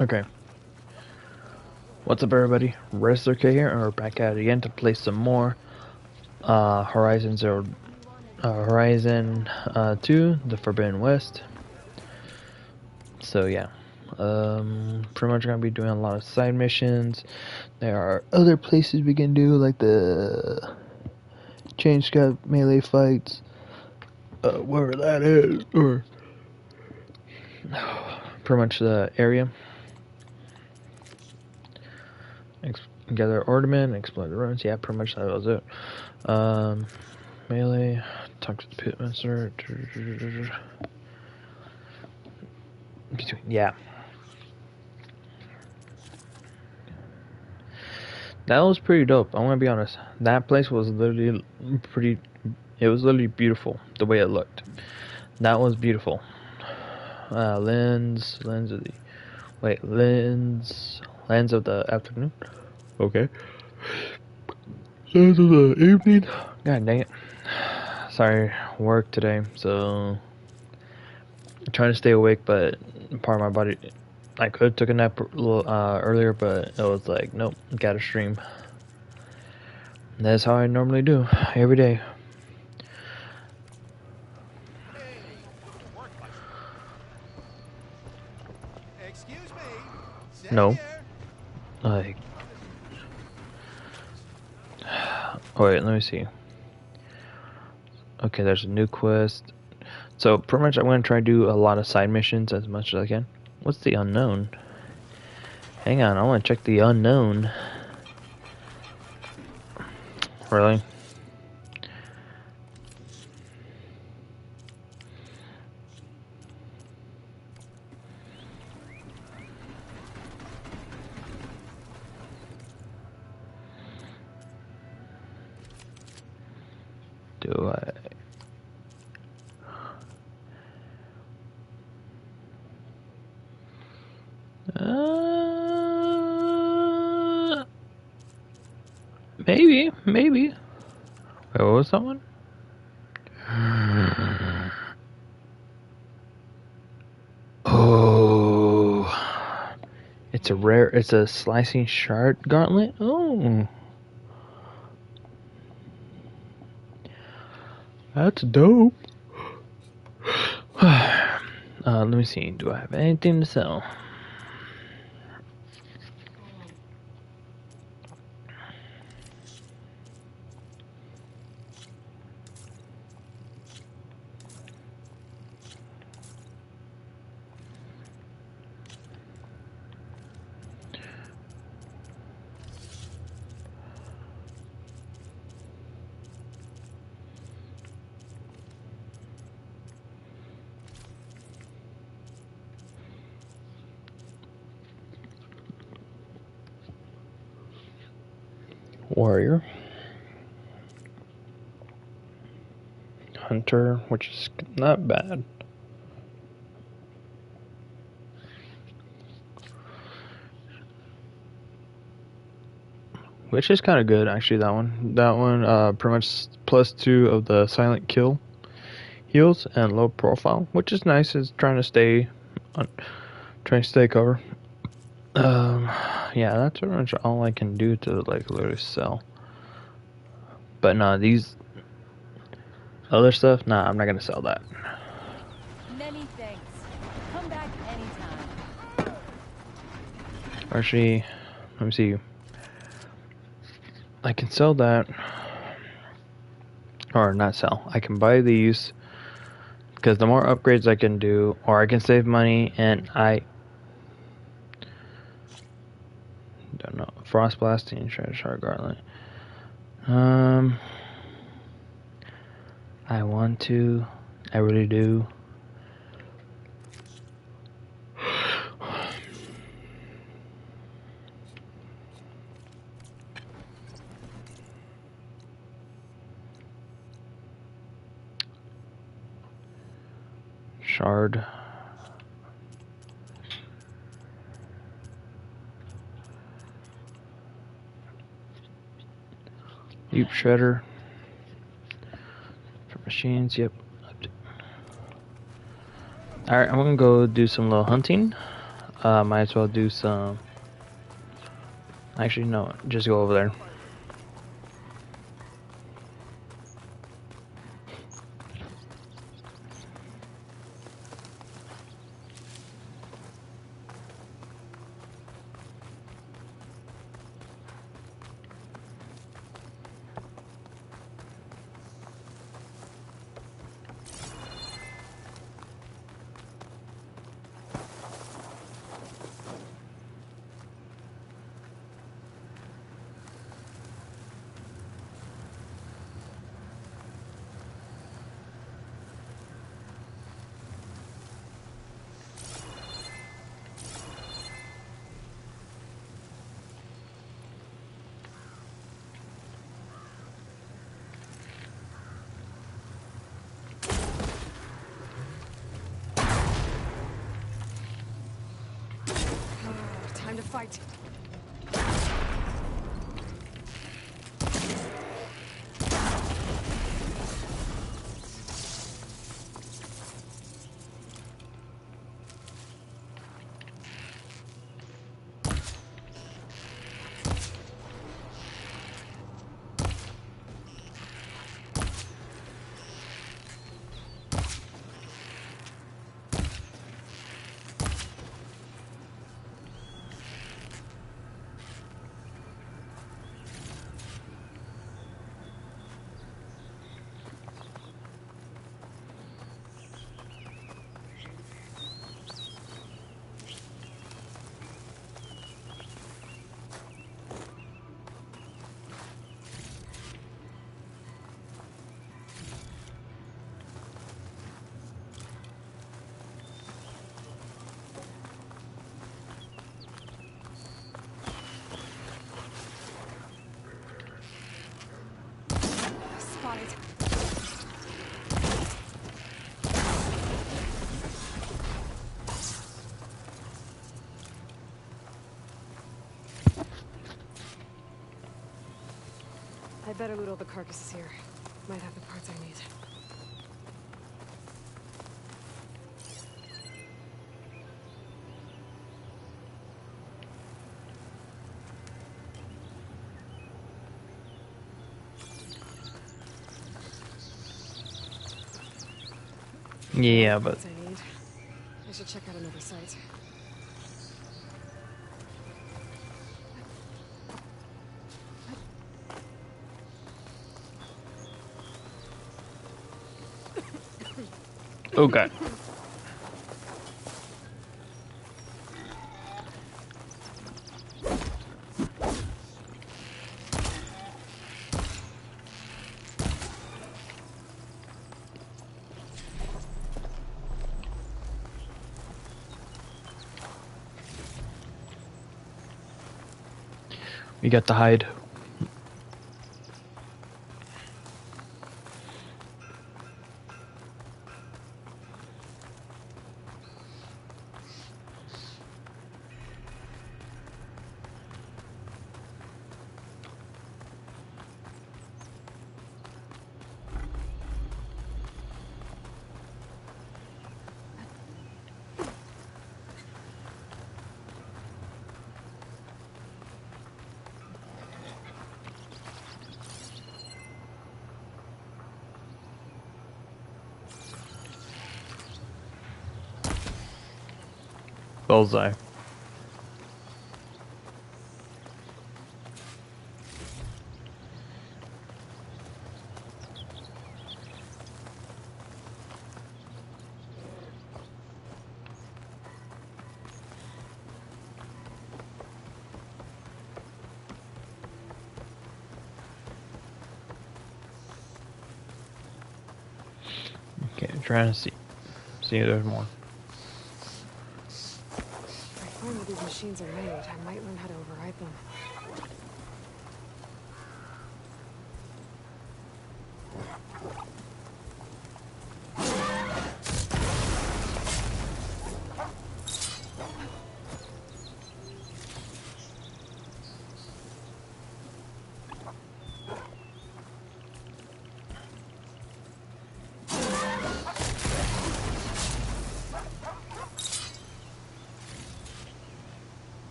Okay. What's up, everybody? ReslerK here, and we're back at it again to play some more Horizon 2, The Forbidden West. So yeah, pretty much gonna be doing a lot of side missions. There are other places we can do, like the Chain Scout melee fights, wherever that is, or pretty much the area. Gather ornament, explore the ruins. Yeah, pretty much that was it. Melee, talk to the pitmaster. Yeah. That was pretty dope. I'm gonna be honest. That place was literally pretty. It was literally beautiful the way it looked. That was beautiful. Lens of the. Wait, lens of the afternoon. Okay. Lens of the evening. God dang it. Sorry, work today, so I'm trying to stay awake, but part of my body. I could have took a nap a little earlier, but it was like, nope, gotta stream. That's how I normally do every day. Excuse me. No. Like, wait, let me see. Okay, there's a new quest. So pretty much I'm gonna try to do a lot of side missions as much as I can. What's the unknown? Hang on, I wanna check the unknown. Really? Do I? Maybe. Wait, what was that one? Oh, it's a slicing shard gauntlet. Oh, that's dope. Let me see. Do I have anything to sell? Warrior, Hunter, which is not bad. Which is kind of good, actually. That one, pretty much +2 of the silent kill heals and low profile, which is nice. Is trying to stay cover. Yeah, that's pretty much all I can do to like literally sell. But nah, these other stuff, nah, I'm not gonna sell that. Many thanks. Come back anytime. Actually, let me see. I can sell that, or not sell. I can buy these because the more upgrades I can do, or I can save money, and I don't know. Frost blasting, shard garland. I want to. I really do. Shard. Deep shredder. For machines, yep. Alright, I'm gonna go do some little hunting. Might as well do some. Actually, no, just go over there. Time to fight. Spotted. I better loot all the carcasses here. Might have the parts I need. Yeah, but Parts I need. I should check out another site. okay. We got the hide. Bullseye. Okay, trying to see if there's more. If I find where these machines are made, I might learn how to override them.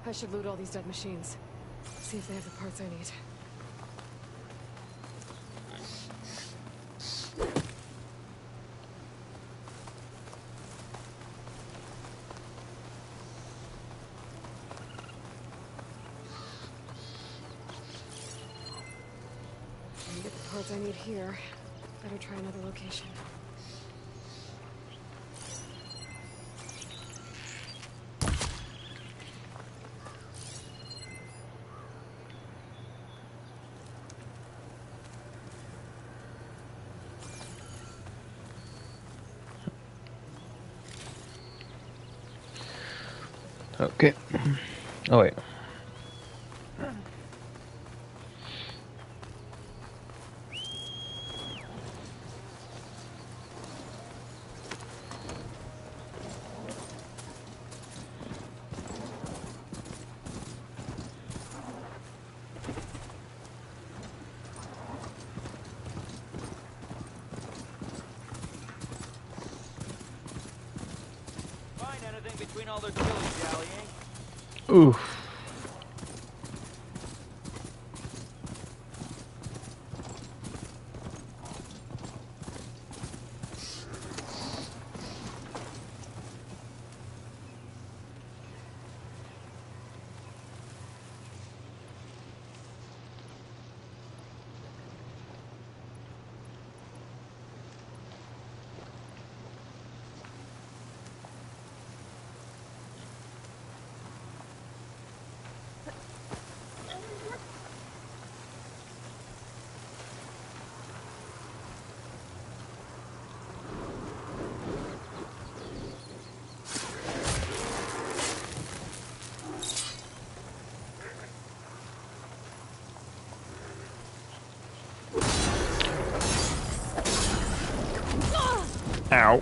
I should loot all these dead machines. See if they have the parts I need. Didn't get the parts I need here. Better try another location. Okay. Oh wait. Find anything between all their dilly-dallying? Oof. Ow.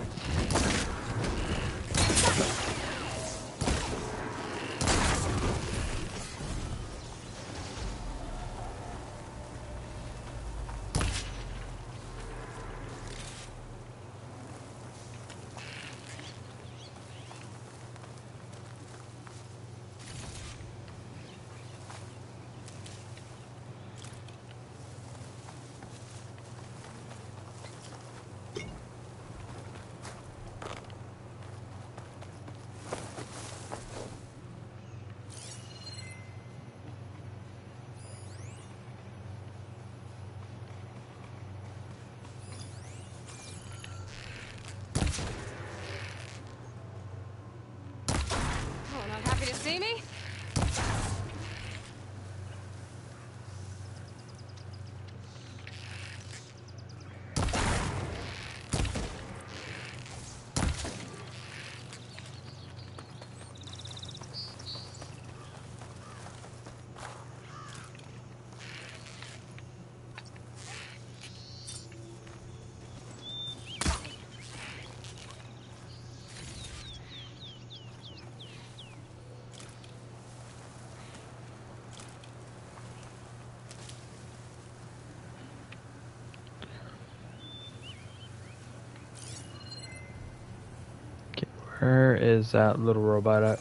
Oh, not happy to see me? Where is that little robot at?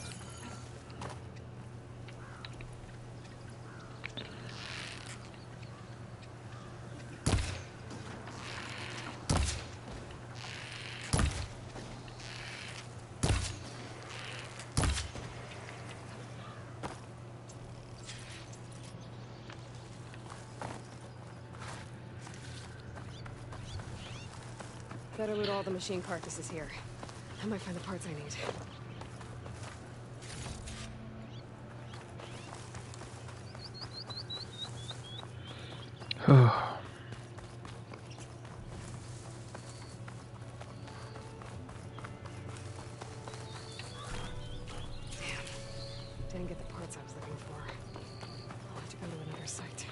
Better loot all the machine carcasses here. I might find the parts I need. Didn't get the parts I was looking for. I'll have to go to another site.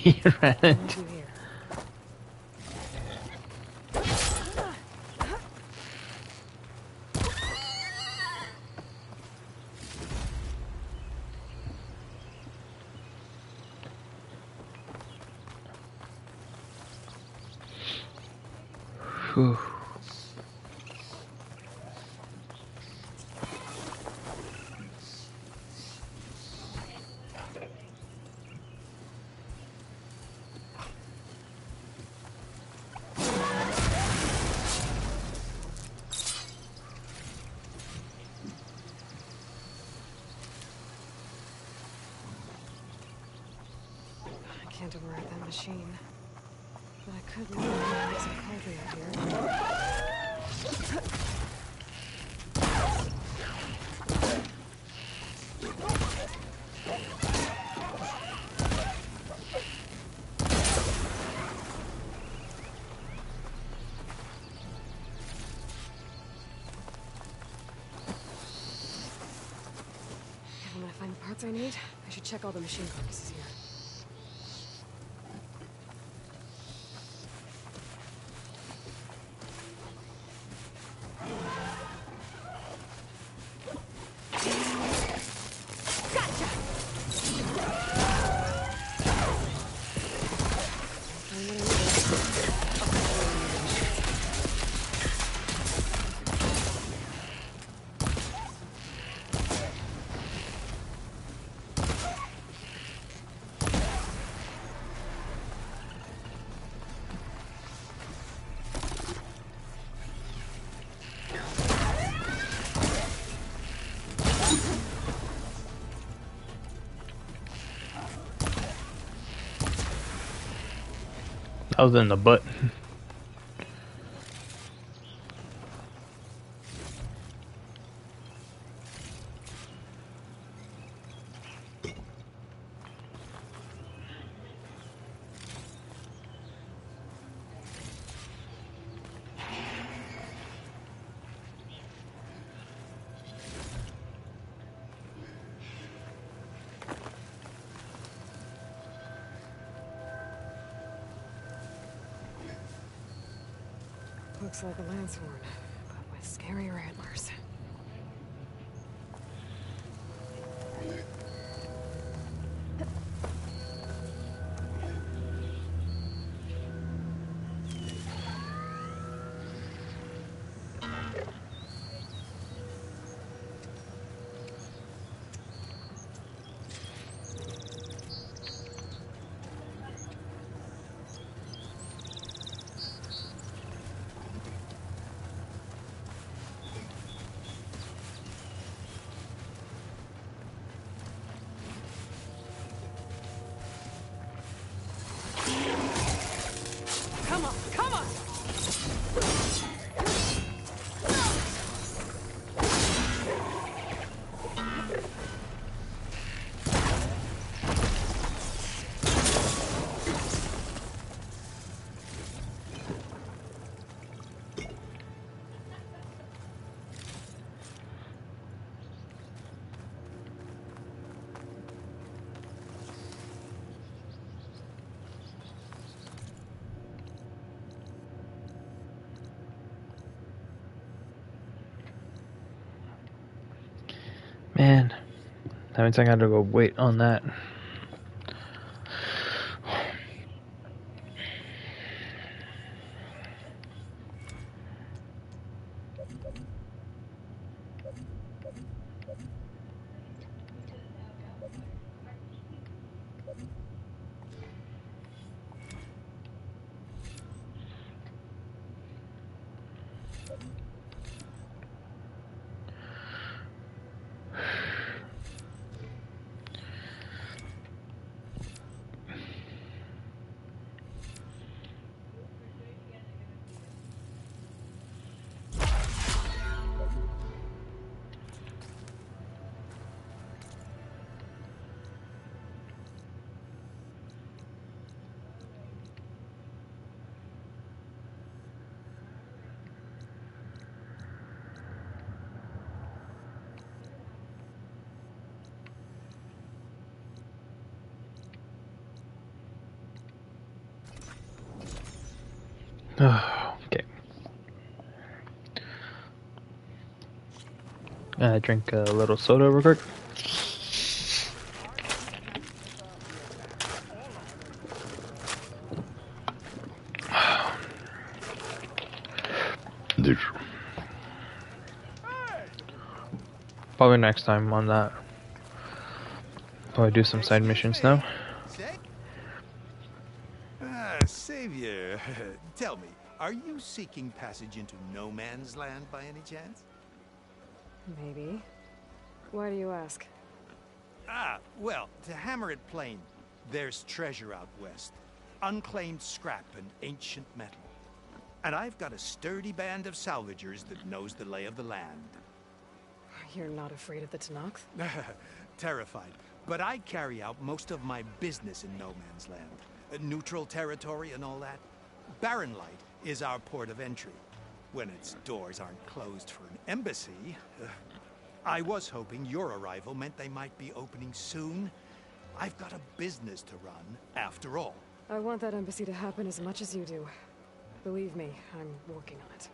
He ran What do we into. do here? Whew. I can't override that machine. But I could leave and put some cauldron out here. And when I find the parts I need, I should check all the machine carcasses here. That was in the butt. Looks like a lance horn, but with scarier antlers. Come on, come on! Man, that means I gotta go wait on that. Okay. Drink a little soda real quick. Probably next time on that. Probably do some side Excuse missions now. me. Say. Savior, tell me, are you seeking passage into no man's land by any chance? Maybe. Why do you ask? Ah, well, to hammer it plain, there's treasure out west. Unclaimed scrap and ancient metal. And I've got a sturdy band of salvagers that knows the lay of the land. You're not afraid of the Tanakh? Terrified. But I carry out most of my business in no man's land. Neutral territory and all that. Barren Light is our port of entry. When its doors aren't closed for an embassy. I was hoping your arrival meant they might be opening soon. I've got a business to run, after all. I want that embassy to happen as much as you do. Believe me, I'm working on it.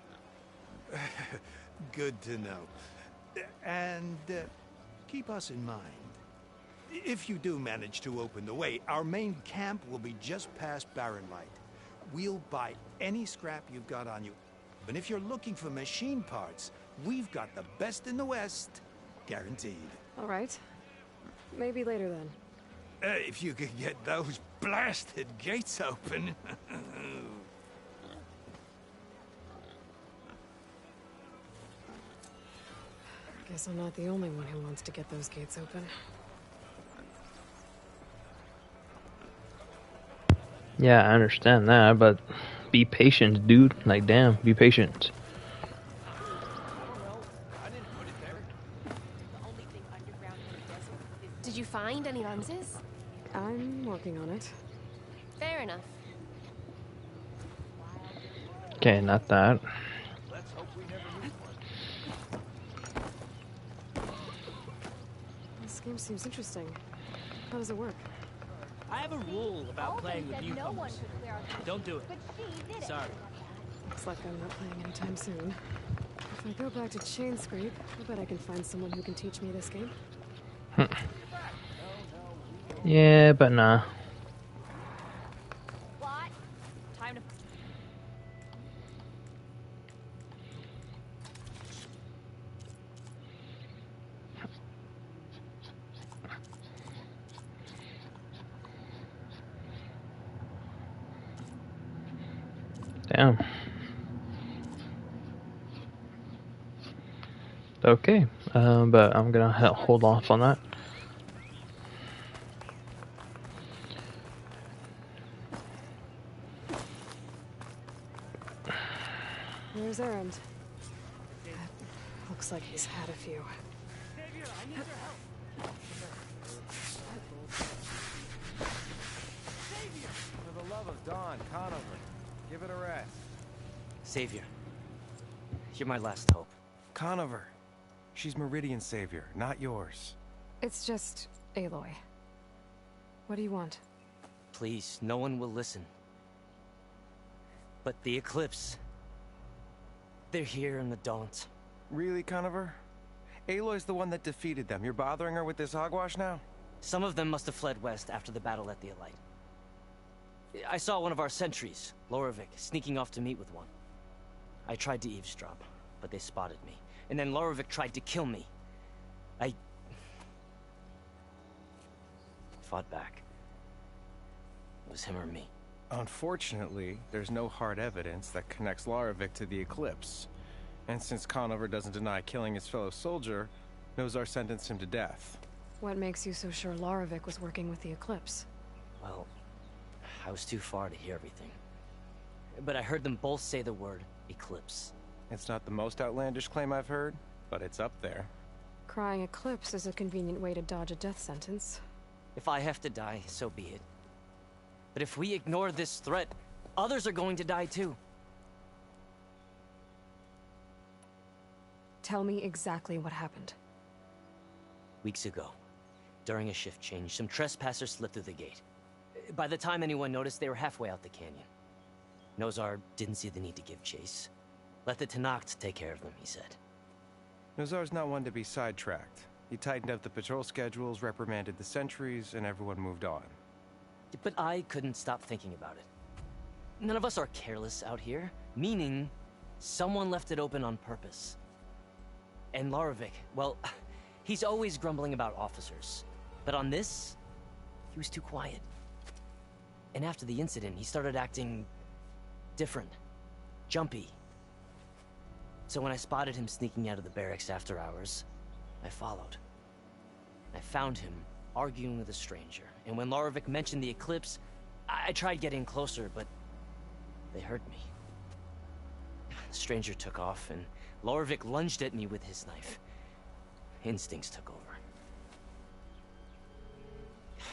Good to know. And keep us in mind. If you do manage to open the way, our main camp will be just past Barren Light. We'll buy any scrap you've got on you. And if you're looking for machine parts, we've got the best in the West. Guaranteed. All right. Maybe later then. If you could get those blasted gates open. Guess I'm not the only one who wants to get those gates open. Yeah, I understand that, but be patient, dude. Like, damn, be patient. Did you find any lenses? I'm working on it. Fair enough. Okay, not that. This game seems interesting. How does it work? I have a rule about playing with newcomers. Don't do it. Sorry. Looks like I'm not playing anytime soon. If I go back to Chain Scrape, I bet I can find someone who can teach me this game. Yeah, but nah. What? Time to... Damn. Okay, but I'm gonna hold off on that. Where's Erend? Looks like he's had a few. For the love of Dawn, Conover, give it a rest. Savior, you're my last hope. Conover, she's Meridian's savior, not yours. It's just Aloy. What do you want? Please, no one will listen. But the Eclipse... they're here in the Daunt. Really, Conover? Aloy's the one that defeated them. You're bothering her with this hogwash now? Some of them must have fled west after the battle at the Elite. I saw one of our sentries, Loravik, sneaking off to meet with one. I tried to eavesdrop, but they spotted me. And then Loravik tried to kill me. I... fought back. It was him or me. Unfortunately, there's no hard evidence that connects Loravik to the Eclipse. And since Conover doesn't deny killing his fellow soldier, Nozar sentenced him to death. What makes you so sure Loravik was working with the Eclipse? Well, I was too far to hear everything. But I heard them both say the word Eclipse. It's not the most outlandish claim I've heard, but it's up there. Crying Eclipse is a convenient way to dodge a death sentence. If I have to die, so be it. But if we ignore this threat, others are going to die too. Tell me exactly what happened. Weeks ago, during a shift change, some trespassers slipped through the gate. By the time anyone noticed, they were halfway out the canyon. Nozar didn't see the need to give chase. Let the Tenakth take care of them, he said. Nozar's not one to be sidetracked. He tightened up the patrol schedules, reprimanded the sentries, and everyone moved on. But I couldn't stop thinking about it. None of us are careless out here, meaning someone left it open on purpose. And Larovic, well, he's always grumbling about officers. But on this, he was too quiet. And after the incident, he started acting different, jumpy. So when I spotted him sneaking out of the barracks after hours, I followed. I found him arguing with a stranger, and when Larovic mentioned the eclipse, I tried getting closer, but they heard me. The stranger took off, and Larovic lunged at me with his knife. Instincts took over.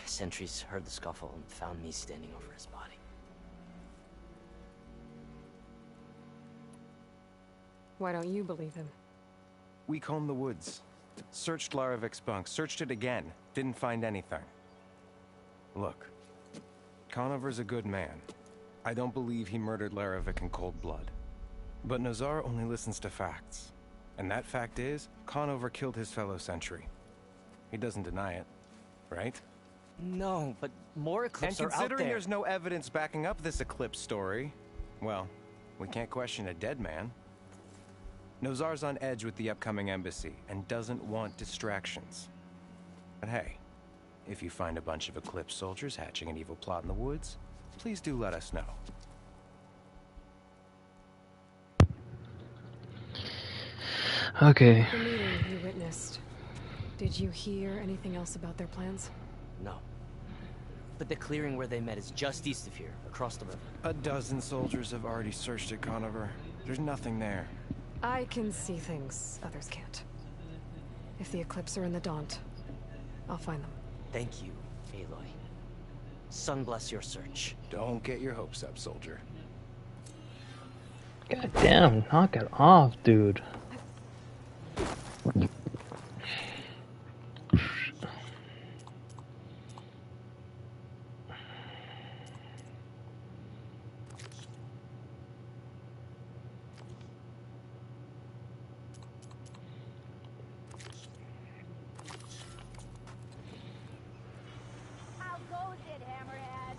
Sentries heard the scuffle and found me standing over his body. Why don't you believe him? We combed the woods. Searched Larovic's bunk. Searched it again. Didn't find anything. Look. Conover's a good man. I don't believe he murdered Larovic in cold blood. But Nozar only listens to facts. And that fact is, Conover killed his fellow sentry. He doesn't deny it. Right? No, but more eclipses are out there. And considering there's no evidence backing up this eclipse story, well, we can't question a dead man. Nozar's on edge with the upcoming embassy and doesn't want distractions. But hey, if you find a bunch of Eclipse soldiers hatching an evil plot in the woods, please do let us know. Okay. The meeting you witnessed. Did you hear anything else about their plans? No. But the clearing where they met is just east of here, across the river. A dozen soldiers have already searched at Conover. There's nothing there. I can see things others can't. If the Eclipse are in the Daunt, I'll find them. Thank you, Aloy. Sun bless your search. Don't get your hopes up, soldier. God damn, knock it off, dude. How goes it, Hammerhead?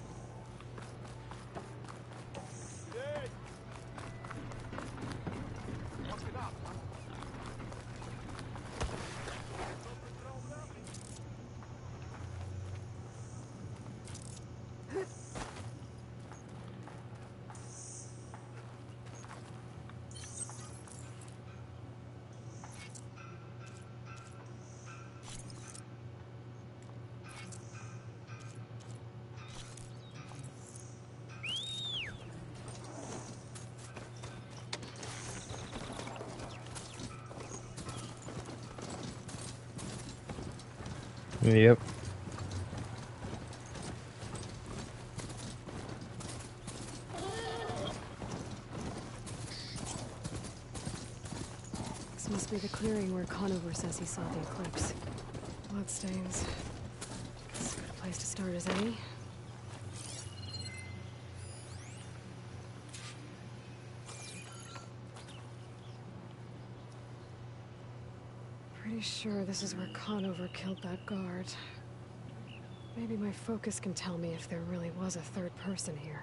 Yep. This must be the clearing where Conover says he saw the eclipse. Bloodstains. As good a place to start as any. Pretty sure this is where Conover killed that guard. Maybe my focus can tell me if there really was a third person here.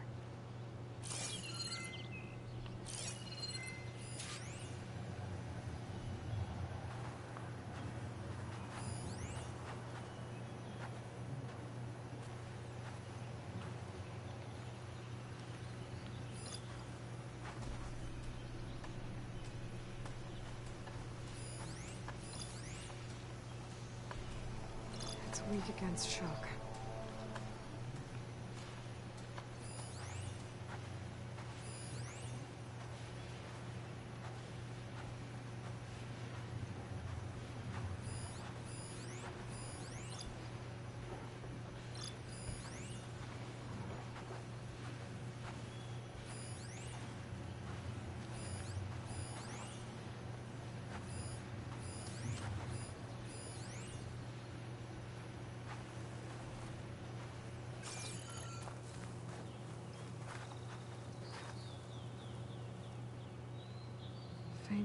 It's weak against shock.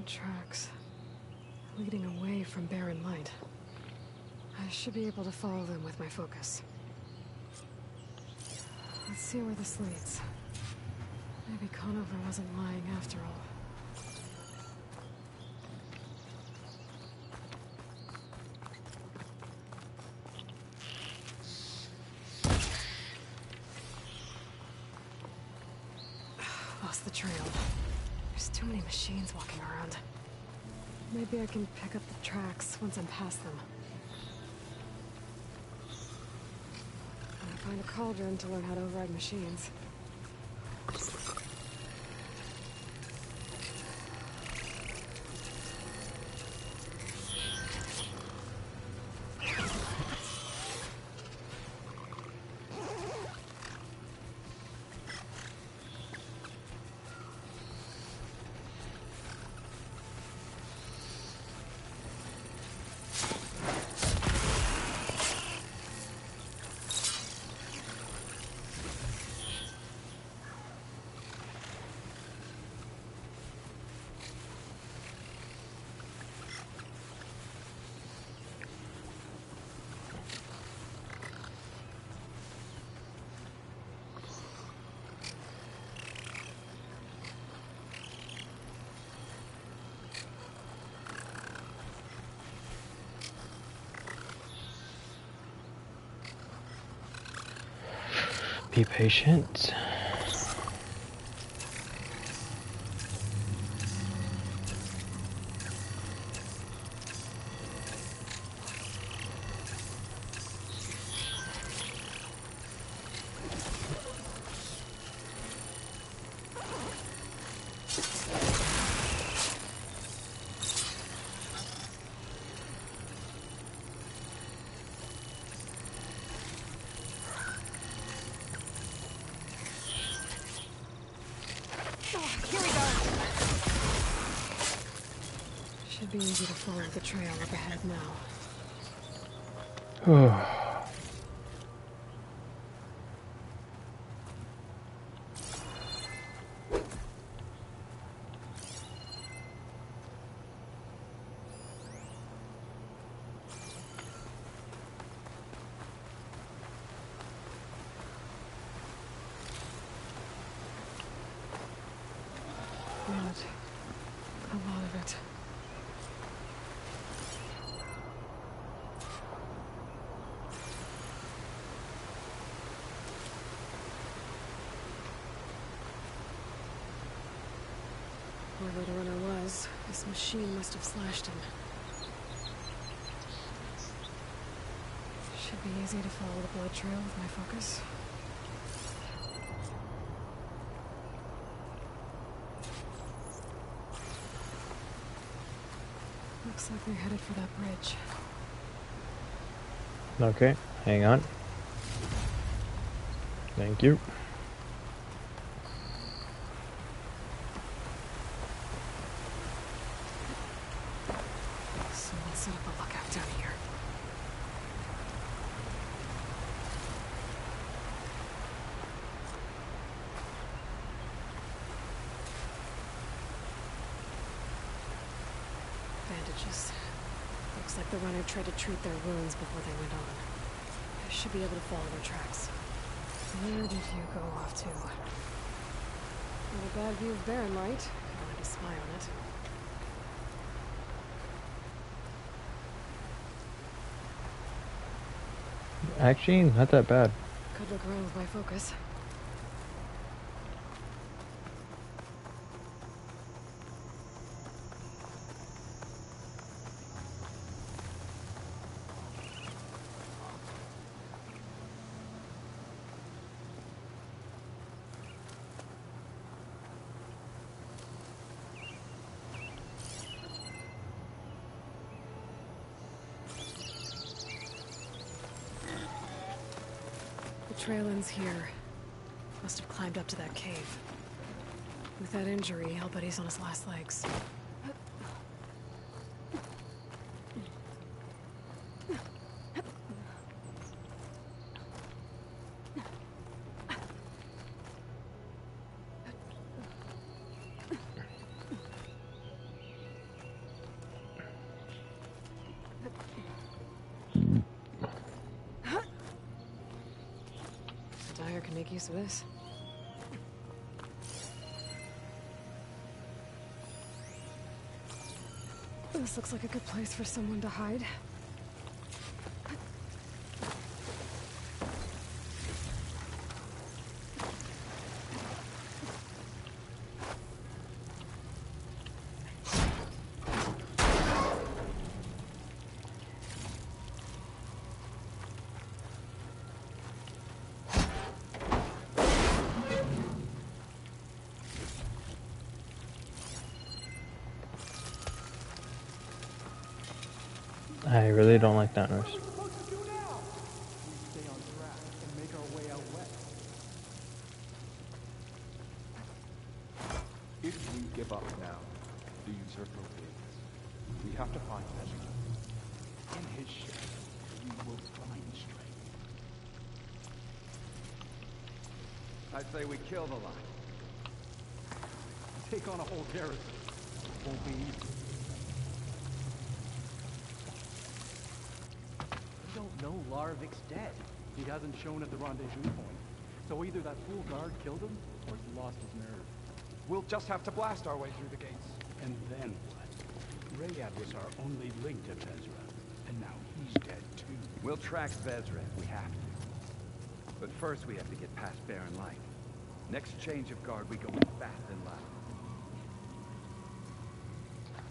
Faint tracks leading away from Barren Light. I should be able to follow them with my focus. Let's see where this leads. Maybe Conover wasn't lying after all. Lost the trail. There's too many machines walking around. Maybe I can pick up the tracks once I'm past them. I'll find a cauldron to learn how to override machines. Be patient. Should be easy to follow the trail up ahead now. Blood. A lot of it. Whoever the runner was, this machine must have slashed him. Should be easy to follow the blood trail with my focus. Looks like they're headed for that bridge. Okay, hang on. Thank you. So I'll set up a lookout down here. Bandages. Looks like the runner tried to treat their wounds before they went on. I should be able to follow their tracks. Where did you go off to? Not a bad view of Barren Light. If you wanted to spy on it. Actually, not that bad. Could look around with my focus. The trail ends here. Must have climbed up to that cave. With that injury, I'll bet he's on his last legs. here can make use of this. This looks like a good place for someone to hide. I really don't like downers. Stay on track and make our way out west. If we give up now, the usurper wins. We have to find Ezra. In his ship, we will find strength. I say we kill the line. Take on a whole garrison. Won't be easy. We don't know Laravic's dead. He hasn't shown at the rendezvous point. So either that fool guard killed him, or he lost his nerve. We'll just have to blast our way through the gates. And then what? Rayad was our only link to Vezra, and now he's dead too. We'll track Vezra if we have to. But first we have to get past Barren Light. Next change of guard, we go in fast and loud.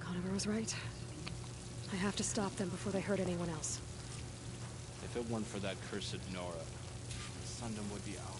Conover was right. I have to stop them before they hurt anyone else. If it weren't for that cursed Nora, Sundom would be ours.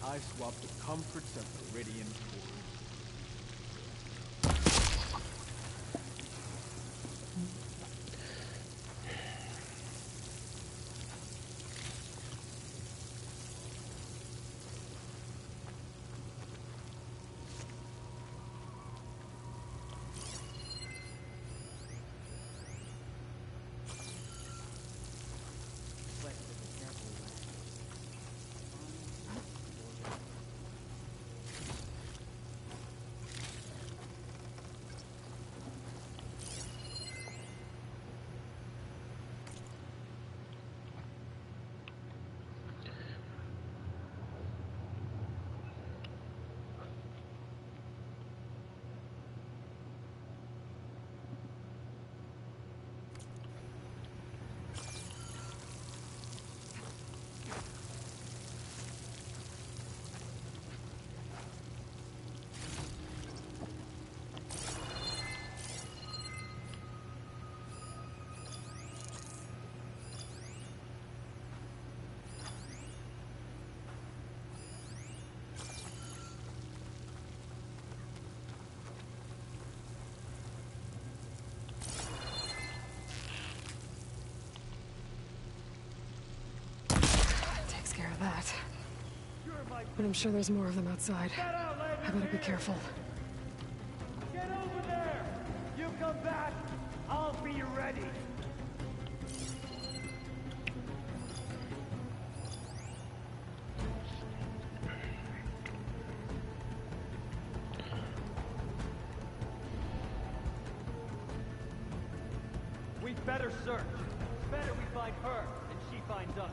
I swapped the comforts of Viridian for Care of that. But I'm sure there's more of them outside. I better be careful. Get over there! You come back, I'll be ready. We'd better search. Better we find her, and she finds us.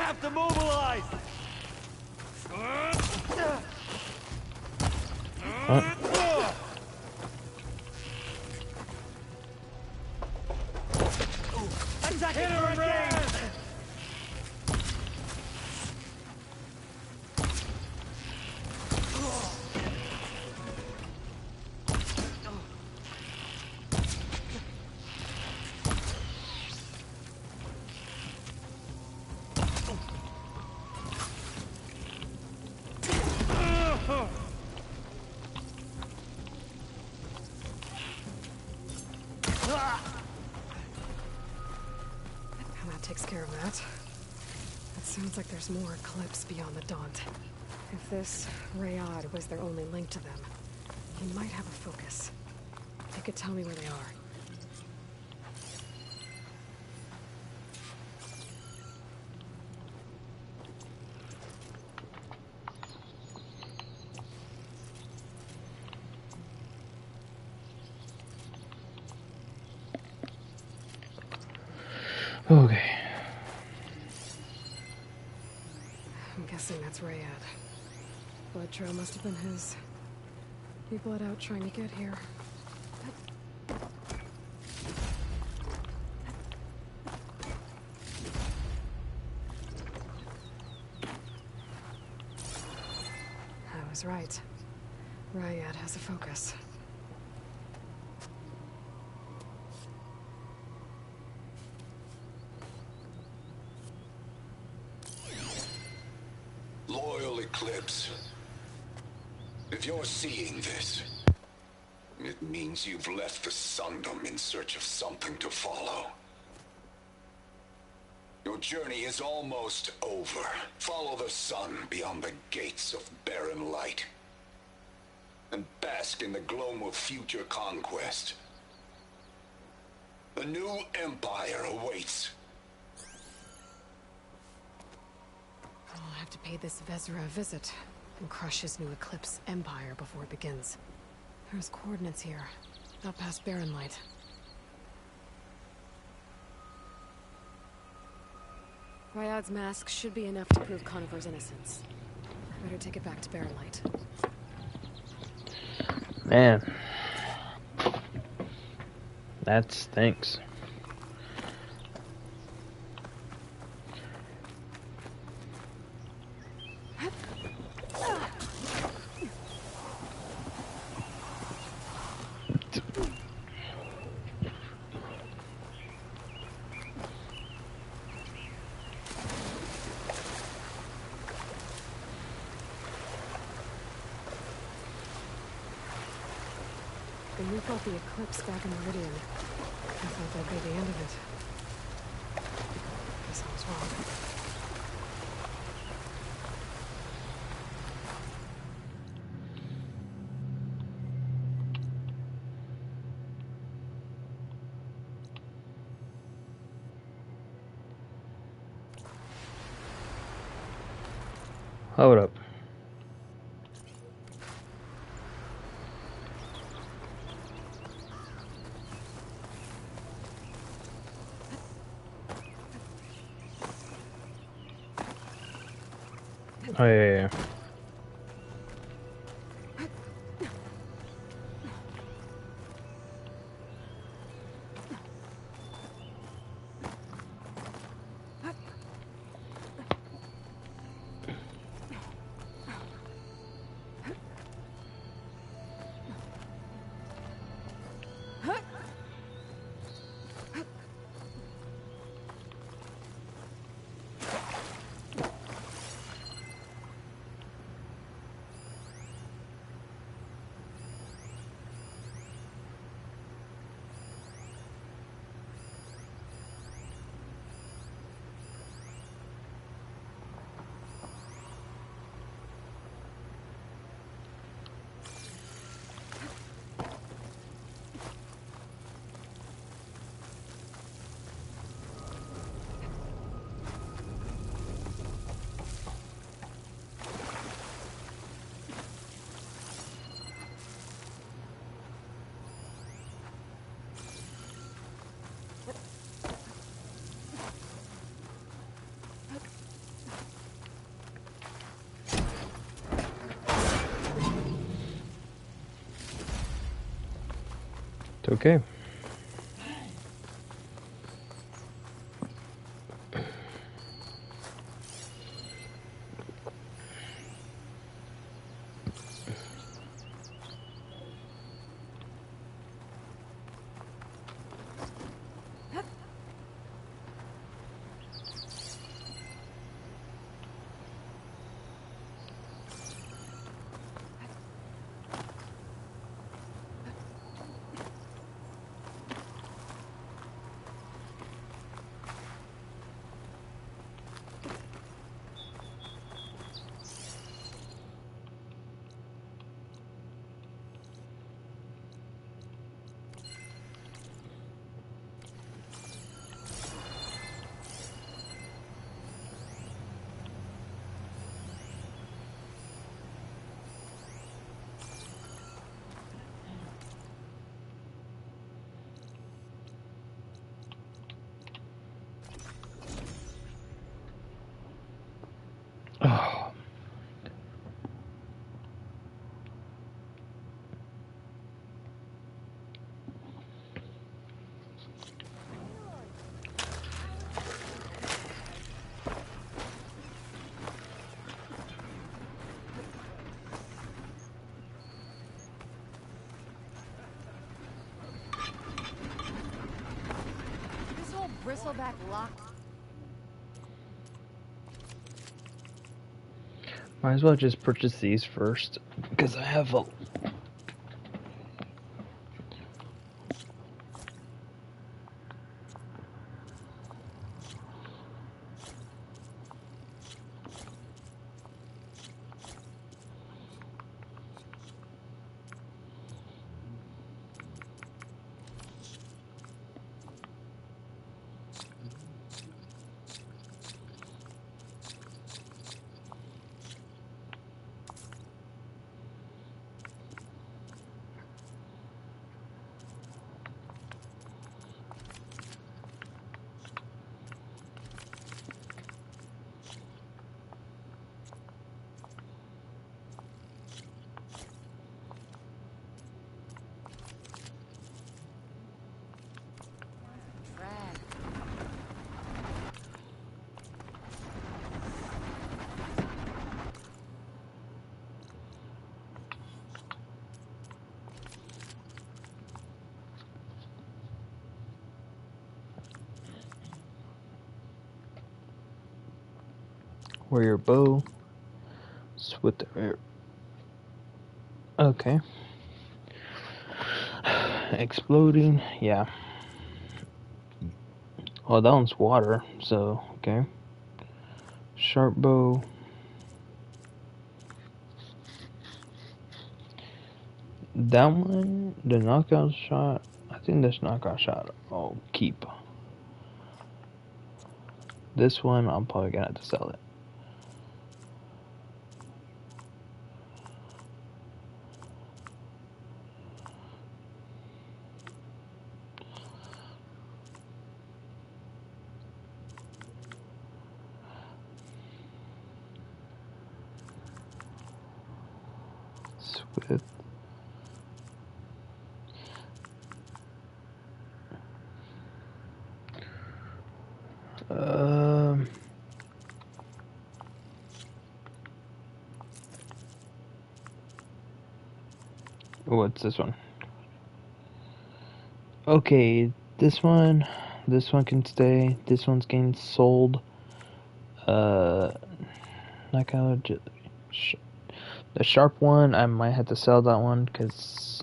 have to mobilize! Attack her again! And that takes care of that. It sounds like there's more Eclipse beyond the Daunt. If this Rayad was their only link to them, he might have a focus. He could tell me where they are. Okay. I'm guessing that's Rayad. Blood trail must have been his. He bled out trying to get here. I was right. Rayad has a focus. Loyal Eclipse. If you're seeing this, it means you've left the Sundom in search of something to follow. Your journey is almost over. Follow the sun beyond the gates of barren light, and bask in the gloam of future conquest. A new empire awaits. I'll have to pay this Vezra a visit and crush his new Eclipse empire before it begins. There's coordinates here, out past Barren Light. Ryad's mask should be enough to prove Conifer's innocence. Better take it back to Barren Light. Man. That stinks. When we fought the Eclipse back in Meridian, I thought that'd be the end of it. Guess I was wrong. Hold up. Oh, yeah. Okay. Oh. This whole bristleback lock. Might as well just purchase these first, because I have a... Where your bow is with the air. Okay. Exploding, yeah. Oh, that one's water, so okay. Sharp bow. That one, the knockout shot. I think this knockout shot I'll keep. This one, I'm probably gonna have to sell it. Swift. Um. What's this one? Okay, this one can stay. This one's getting sold. Knockout. The sharp one, I might have to sell that one because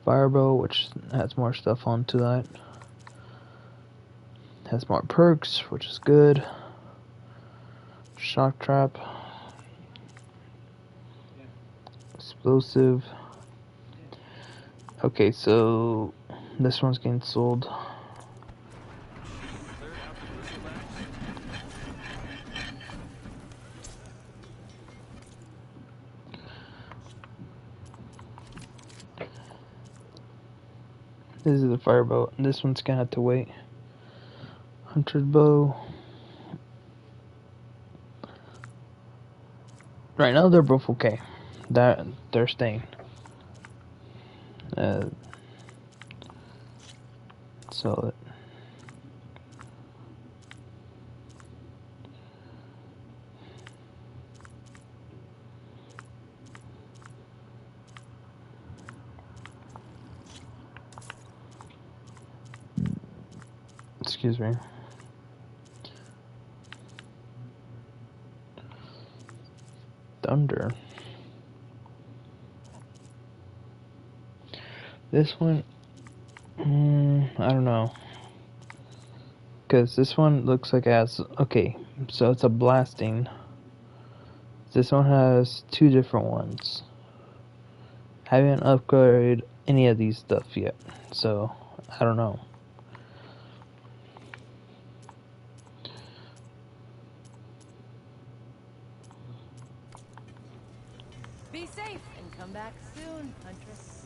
Firebow, which has more stuff onto that, has more perks, which is good. Shock trap, explosive. Okay, so this one's getting sold. This is the firebow. This one's gonna have to wait. Hunter's bow. Right now they're both okay. They're staying. Uh, so excuse me. Thunder. This one, I don't know. Because this one looks like it has, okay, so it's a blasting. This one has two different ones. Haven't upgraded any of these stuff yet, so I don't know. Be safe and come back soon, Huntress.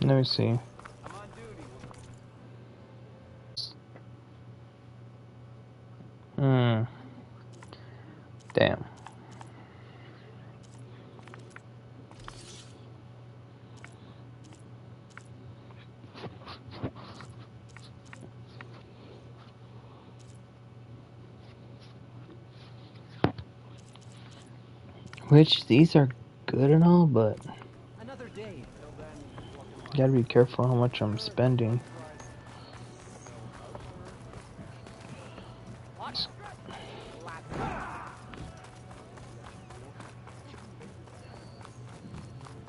Let me see. Damn. Which, these are good and all, but Another day. gotta be careful how much I'm spending.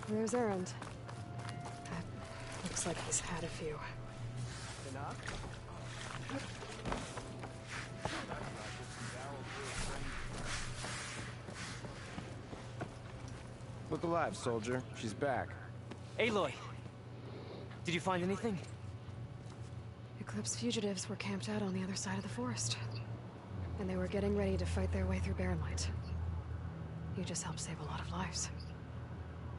There's Errand. Looks like he's had a few. Look alive, soldier. She's back. Aloy! Did you find anything? Eclipse fugitives were camped out on the other side of the forest. And they were getting ready to fight their way through Barren Light. You just helped save a lot of lives.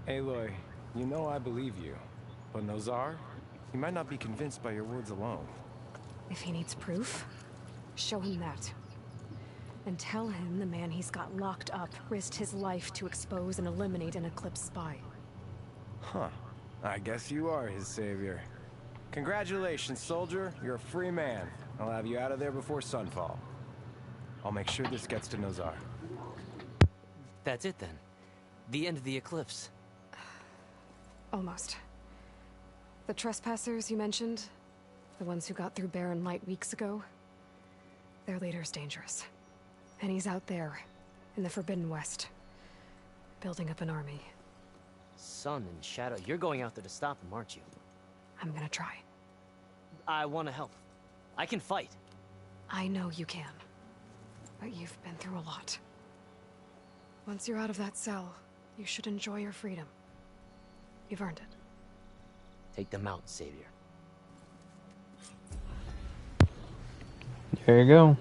Aloy, you know I believe you. But Nozar? He might not be convinced by your words alone. If he needs proof, show him that. And tell him the man he's got locked up risked his life to expose and eliminate an Eclipse spy. Huh. I guess you are his savior. Congratulations, soldier. You're a free man. I'll have you out of there before sunfall. I'll make sure this gets to Nozar. That's it then. The end of the Eclipse. Almost. The trespassers you mentioned, the ones who got through Barren Light weeks ago, their leader's dangerous. And he's out there, in the Forbidden West, building up an army. Sun and Shadow, you're going out there to stop him, aren't you? I'm gonna try. I want to help. I can fight. I know you can. But you've been through a lot. Once you're out of that cell, you should enjoy your freedom. You've earned it. Take them out, Savior. There you go.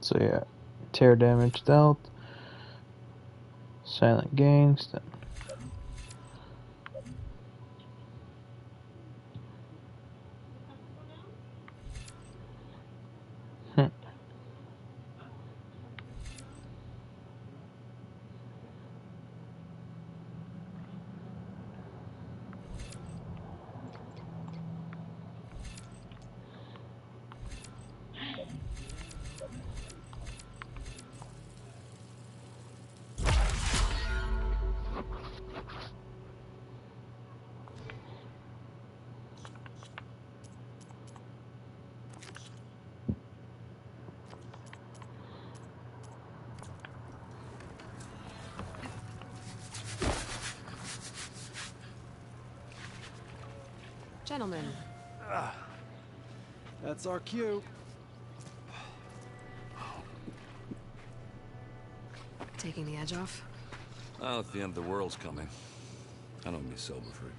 So yeah, tear damage dealt, silent gains. Gentlemen. That's our cue. Taking the edge off? Well, if the end of the world's coming, I don't be sober for it.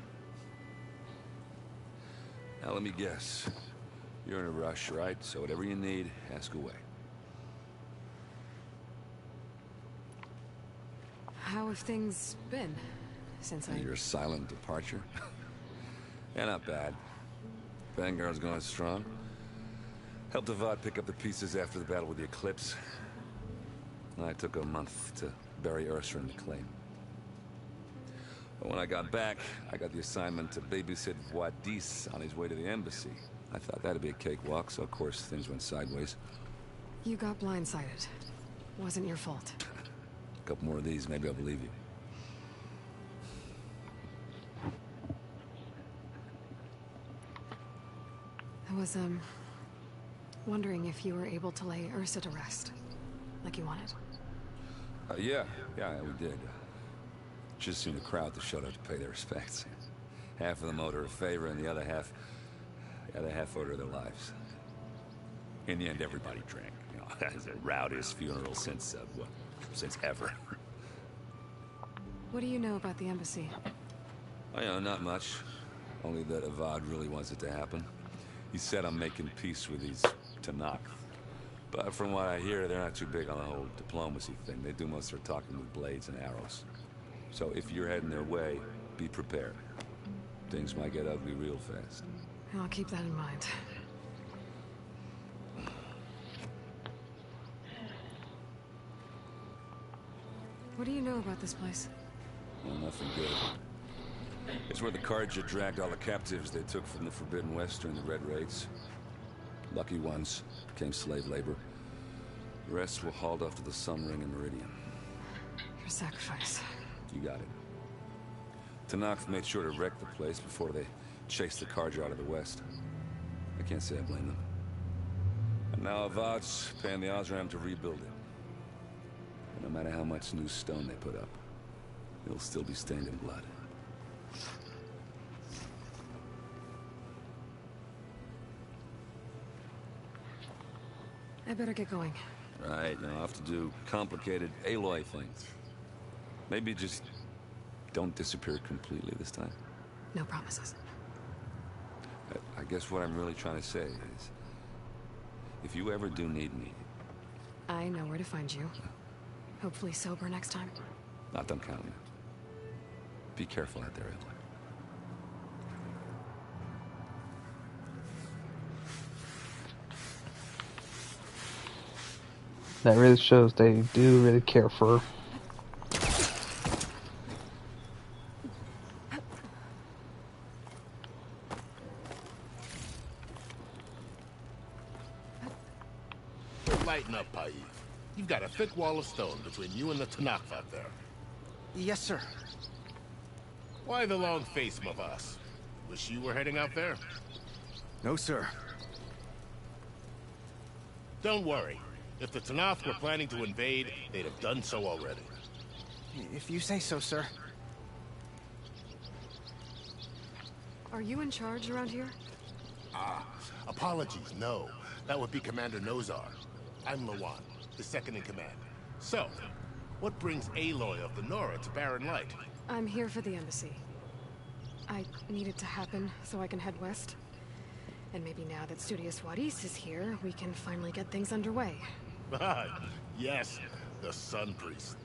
Now let me guess. You're in a rush, right? So whatever you need, ask away. How have things been since Your silent departure? Yeah, not bad. Vanguard's going strong. Helped Avad pick up the pieces after the battle with the Eclipse. I took a month to bury Ursa in the claim. But when I got back, I got the assignment to babysit Wadis on his way to the embassy. I thought that'd be a cakewalk, so of course things went sideways. You got blindsided. Wasn't your fault. A couple more of these, maybe I'll believe you. I was, wondering if you were able to lay Ursa to rest, like you wanted. Yeah, we did. Just seen the crowd that showed up to pay their respects. Half of them owed her a favor, and the other half owed her their lives. In the end, everybody drank. You know, that was the rowdiest funeral since ever. What do you know about the embassy? Oh, yeah, not much. Only that Avad really wants it to happen. He said I'm making peace with these Tanakh. But from what I hear, they're not too big on the whole diplomacy thing. They do most of their talking with blades and arrows. So if you're heading their way, be prepared. Things might get ugly real fast. I'll keep that in mind. What do you know about this place? Well, nothing good. It's where the Carja dragged all the captives they took from the Forbidden West during the Red Raids. Lucky ones became slave labor. The rest were hauled off to the Sun Ring and Meridian. Your sacrifice. You got it. Tanakh made sure to wreck the place before they chased the Carja out of the West. I can't say I blame them. And now Avad's paying the Osram to rebuild it. And no matter how much new stone they put up, it'll still be stained in blood. I better get going. Right, I'll have to do complicated Aloy things. Maybe just don't disappear completely this time. No promises. I guess what I'm really trying to say is, if you ever do need me... I know where to find you. Hopefully sober next time. Not done counting. Be careful out there, Aloy. That really shows they do really care for her. Lighten up, Pai. You've got a thick wall of stone between you and the Tanakh out there. Yes, sir. Why the long face, Mavas? Wish you were heading out there? No, sir. Don't worry. If the Tanakh were planning to invade, they'd have done so already. If you say so, sir. Are you in charge around here? Apologies, no. That would be Commander Nozar. I'm Lawan, the second in command. So, what brings Aloy of the Nora to Barren Light? I'm here for the embassy. I need it to happen so I can head west. And maybe now that Studious Wadis is here, we can finally get things underway. Yes, the Sun Priest.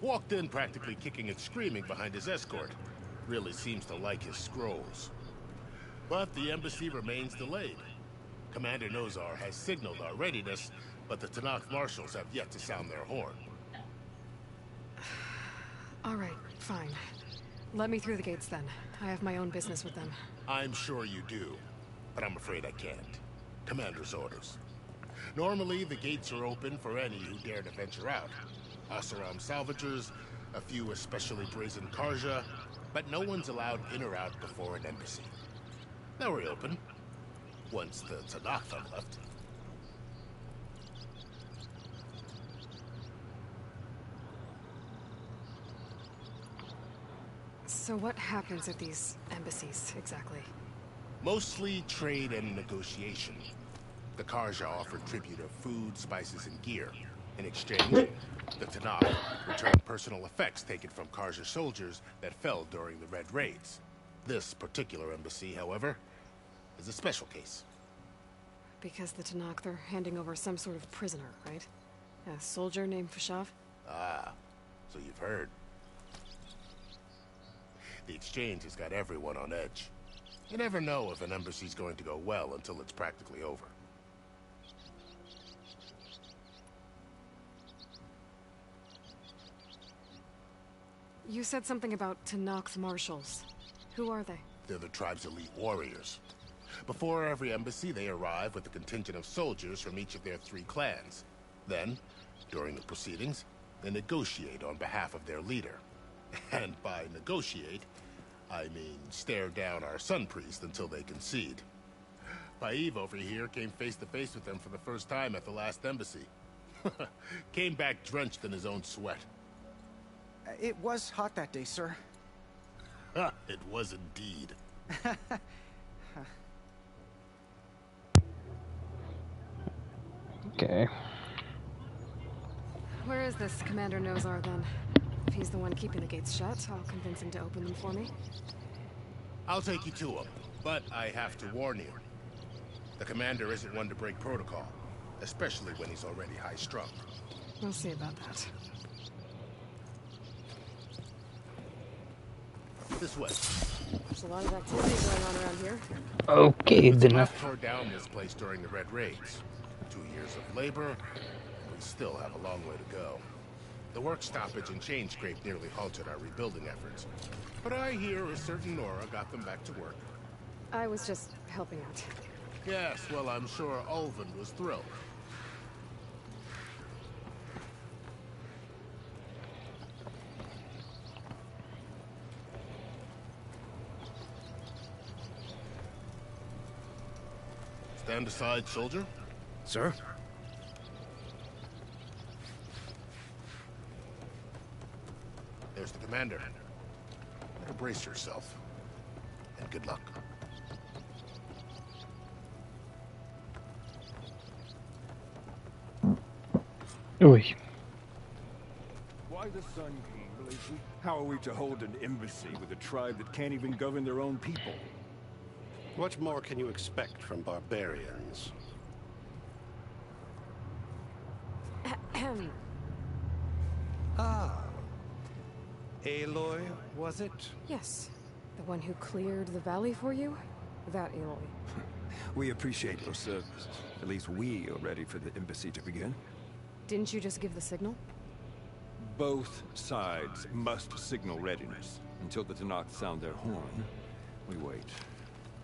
Walked in practically kicking and screaming behind his escort. Really seems to like his scrolls. But the embassy remains delayed. Commander Nozar has signaled our readiness, but the Tanakh marshals have yet to sound their horn. All right, fine. Let me through the gates then. I have my own business with them. I'm sure you do, but I'm afraid I can't. Commander's orders. Normally, the gates are open for any who dare to venture out. Oseram salvagers, a few especially brazen Karja, but no one's allowed in or out before an embassy. Now we're open. Once the Tanakh have left. So what happens at these embassies, exactly? Mostly trade and negotiation. The Karja offered tribute of food, spices, and gear. In exchange, the Tanakh returned personal effects taken from Karja soldiers that fell during the Red Raids. This particular embassy, however, is a special case. Because the Tanakh, they're handing over some sort of prisoner, right? A soldier named Fashav? Ah, so you've heard. The exchange has got everyone on edge. You never know if an embassy's going to go well until it's practically over. You said something about Tanakh marshals. Who are they? They're the tribe's elite warriors. Before every embassy, they arrive with a contingent of soldiers from each of their 3 clans. Then, during the proceedings, they negotiate on behalf of their leader. And by negotiate, I mean stare down our sun priest until they concede. Paiv over here came face to face with them for the first time at the last embassy. Came back drenched in his own sweat. It was hot that day, sir. It was indeed. Okay. Where is this Commander Nozar, then? If he's the one keeping the gates shut, I'll convince him to open them for me. I'll take you to him, but I have to warn you. The commander isn't one to break protocol, especially when he's already high-strung. We'll see about that. This way. There's a lot of activity going on around here. Okay, then. I tore down this place during the Red Raids. 2 years of labor, we still have a long way to go. The work stoppage and chain scrape nearly halted our rebuilding efforts. But I hear a certain Nora got them back to work. I was just helping out. Yes, well, I'm sure Ulvin was thrilled. Stand aside, soldier. Sir? There's the commander. Better brace yourself. And good luck. Oi. Why the Sun King, Blazey? How are we to hold an embassy with a tribe that can't even govern their own people? What more can you expect from barbarians? Ah. Aloy, was it? Yes. The one who cleared the valley for you? That Aloy. We appreciate your service. At least we are ready for the embassy to begin. Didn't you just give the signal? Both sides must signal readiness. Until the Tanakh sound their horn, we wait.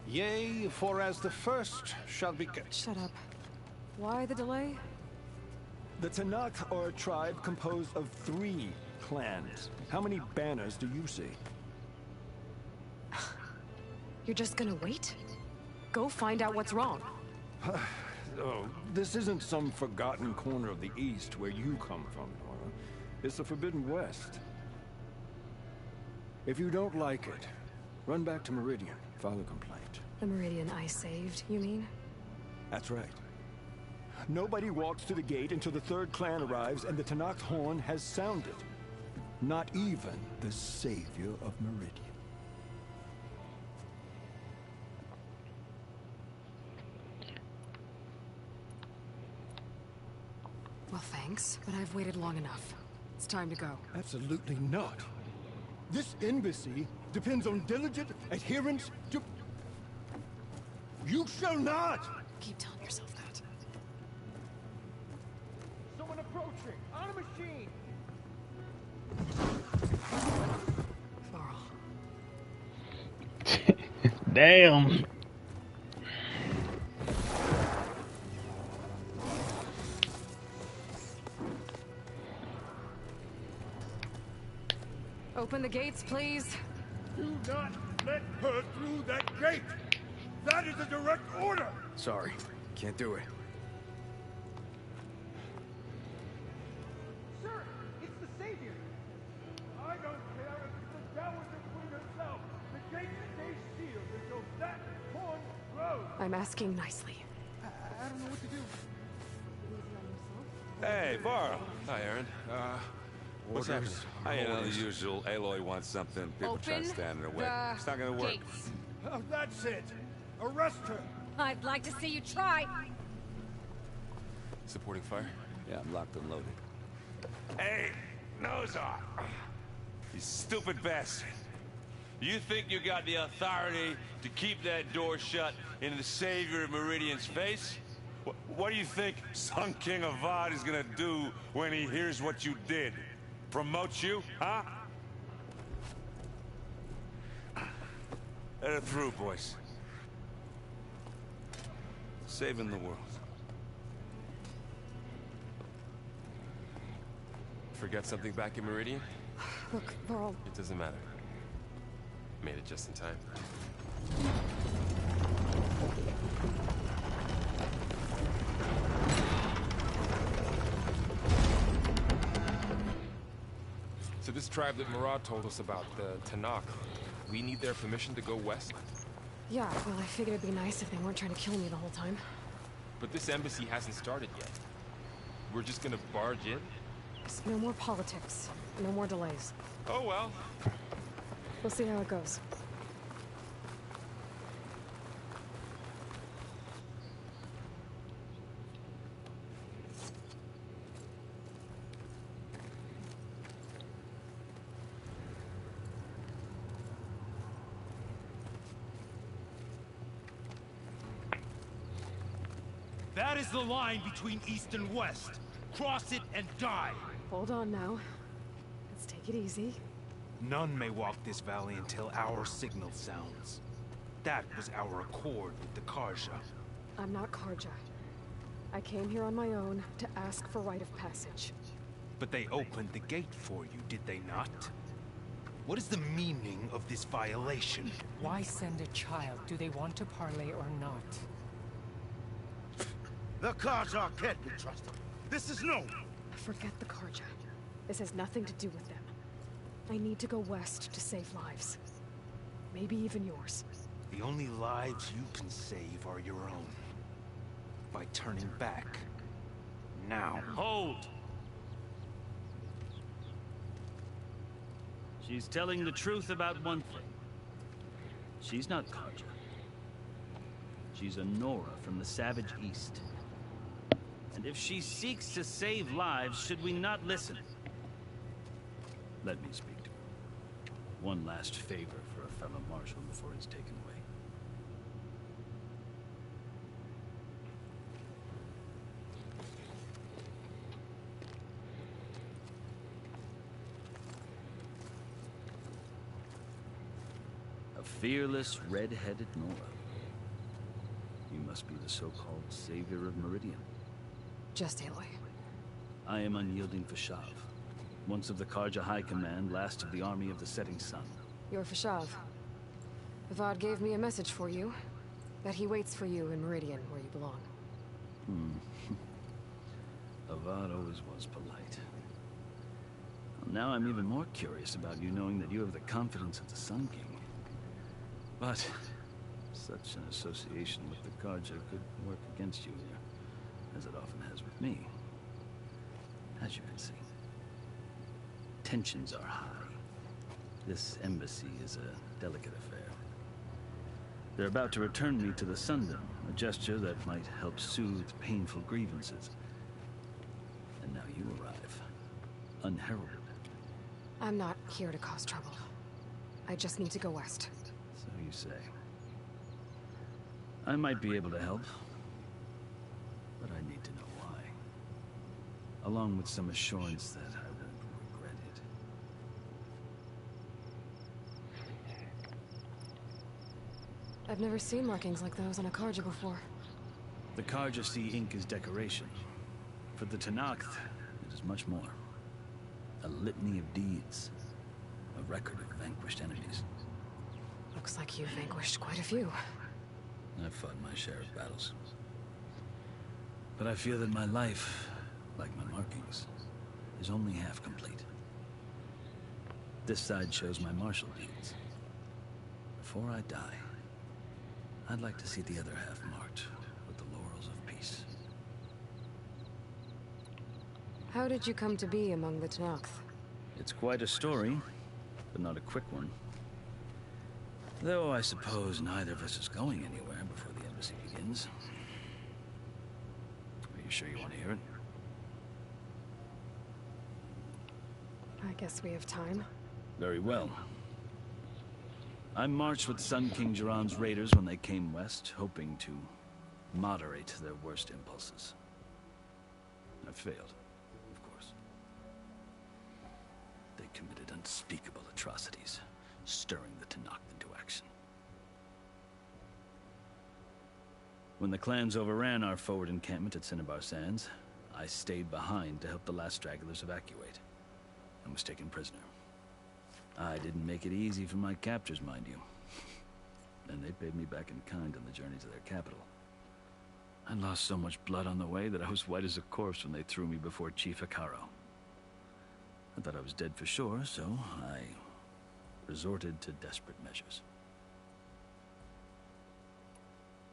Yea, for as the first shall be... Shut up. Why the delay? The Tanakh are a tribe composed of 3 clans. How many banners do you see? You're just gonna wait? Go find out what's wrong. Oh, this isn't some forgotten corner of the East where you come from, Nora. It's the Forbidden West. If you don't like it, run back to Meridian, file a complaint. The Meridian I saved, you mean? That's right. Nobody walks to the gate until the 3rd clan arrives and the Tanakh's horn has sounded. Not even the savior of Meridian. Well, thanks, but I've waited long enough. It's time to go. Absolutely not. This embassy depends on diligent adherence to... You shall not! Keep telling yourself that. Someone approaching! On a machine! Damn. Open the gates, please. Do not let her through that gate! That is a direct order! Sorry, can't do it. Sir, it's the Savior! I don't care if it's the Dowager Queen herself! The gate stays sealed until that horn blows! I'm asking nicely. I don't know what to do. Hey, Varl. Hi, Aaron. What's happening? Orders. You know, the usual. Aloy wants something. People try to stand in her way. It's not gonna work. Gates. Oh, that's it! Arrest her! I'd like to see you try. Supporting fire? Yeah, I'm locked and loaded. Hey, Nozar! You stupid bastard. You think you got the authority to keep that door shut in the savior of Meridian's face? What do you think Sun King Avad is gonna do when he hears what you did? Promote you, huh? Let her through, boys. Saving the world. Forget something back in Meridian? Look, Varl. It doesn't matter. Made it just in time. So this tribe that Murad told us about, the Tanakh, we need their permission to go west? Yeah, well, I figured it'd be nice if they weren't trying to kill me the whole time. But this embassy hasn't started yet. We're just gonna barge in? No more politics. No more delays. Oh well. We'll see how it goes. That is the line between East and West. Cross it and die. Hold on now. Let's take it easy. None may walk this valley until our signal sounds. That was our accord with the Karja. I'm not Karja. I came here on my own to ask for rite of passage. But they opened the gate for you, did they not? What is the meaning of this violation? Why send a child? Do they want to parley or not? The Karja can't be trusted. This is known. Forget the Karja. This has nothing to do with them. I need to go west to save lives. Maybe even yours. The only lives you can save are your own. By turning back. Now. Hold! She's telling the truth about one thing. She's not Karja. She's a Nora from the Savage East. And if she seeks to save lives, should we not listen? Let me speak to her. One last favor for a fellow marshal before he's taken away. A fearless, red-headed Nora. You must be the so-called savior of Meridian. Just Aloy. I am unyielding Fashav. Once of the Karja High Command, last of the army of the setting sun. You're Fashav. Avad gave me a message for you. That he waits for you in Meridian, where you belong. Avad always was polite. Well, now I'm even more curious about you knowing that you have the confidence of the Sun King. But such an association with the Karja could work against you here, as it often has with me. As you can see. Tensions are high. This embassy is a delicate affair. They're about to return me to the Sundom, a gesture that might help soothe painful grievances. And now you arrive, unheralded. I'm not here to cause trouble. I just need to go west. So you say. I might be able to help, but I need to know why. Along with some assurance that I won't regret it. I've never seen markings like those on a Karja before. The Karja see ink as decoration. For the Tanakh, it is much more. A litany of deeds. A record of vanquished enemies. Looks like you've vanquished quite a few. I've fought my share of battles. But I feel that my life, like my markings, is only half complete. This side shows my martial deeds. Before I die, I'd like to see the other half marked with the laurels of peace. How did you come to be among the Tanakh? It's quite a story, but not a quick one. Though I suppose neither of us is going anywhere before the embassy begins. Are you sure you want to hear it? I guess we have time. Very well. I marched with Sun King Jiran's raiders when they came west, hoping to moderate their worst impulses. I failed, of course. They committed unspeakable atrocities, stirring the Tanakh into action. When the clans overran our forward encampment at Cinnabar Sands, I stayed behind to help the last stragglers evacuate, and was taken prisoner. I didn't make it easy for my captors, mind you. And they paid me back in kind on the journey to their capital. I lost so much blood on the way that I was white as a corpse when they threw me before Chief Hikaru. I thought I was dead for sure, so I resorted to desperate measures.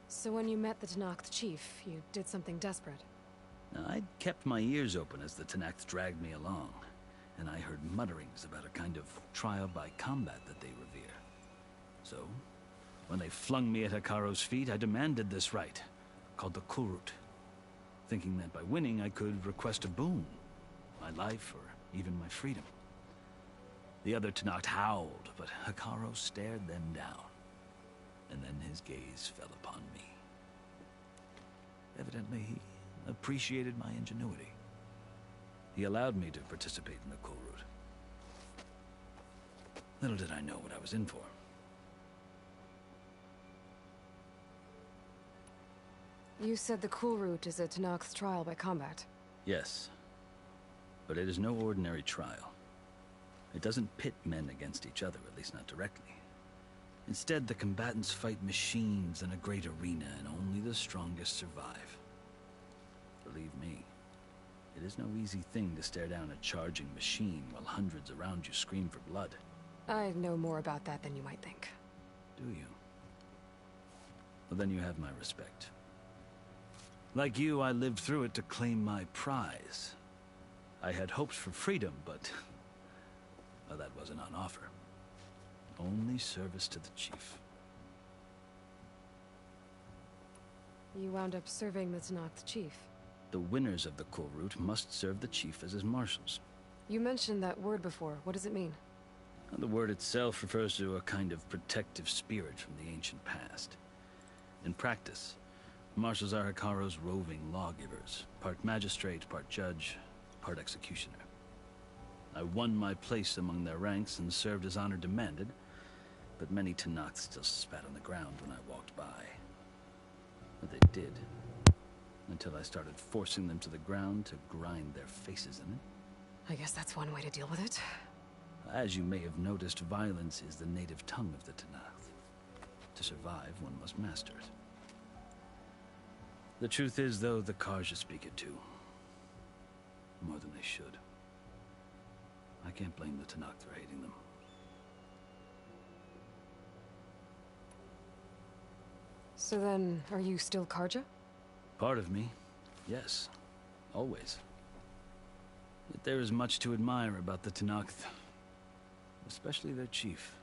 So when you met the Tenakth chief, you did something desperate? Now, I'd kept my ears open as the Tenakth dragged me along, and I heard mutterings about a kind of trial by combat that they revere. So, when they flung me at Hikaru's feet, I demanded this right, called the Kulrut, thinking that by winning I could request a boon, my life or even my freedom. The other Tenakth howled, but Hikaru stared them down, and then his gaze fell upon me. Evidently, he appreciated my ingenuity. He allowed me to participate in the Kulrut. Little did I know what I was in for. You said the Kulrut is a Tenakth's trial by combat. Yes, but it is no ordinary trial. It doesn't pit men against each other, at least not directly. Instead, the combatants fight machines in a great arena, and only the strongest survive. Believe me, it is no easy thing to stare down a charging machine while hundreds around you scream for blood. I know more about that than you might think. Do you? Well, then you have my respect. Like you, I lived through it to claim my prize. I had hopes for freedom, but well, that wasn't on offer. Only service to the chief. You wound up serving the Tenakth chief. The winners of the Kulrut must serve the chief as his marshals. You mentioned that word before. What does it mean? The word itself refers to a kind of protective spirit from the ancient past. In practice, marshals are Hikaru's roving lawgivers, part magistrate, part judge, part executioner. I won my place among their ranks and served as honor demanded, but many Tenakth still spat on the ground when I walked by. But they did, until I started forcing them to the ground to grind their faces in it. I guess that's one way to deal with it. As you may have noticed, violence is the native tongue of the Tenakth. To survive, one must master it. The truth is, though, the Karja speak it too. More than they should. I can't blame the Tenakth for hating them. So then, are you still Karja? Part of me, yes. Always. Yet there is much to admire about the Tenakth. Especially their chief.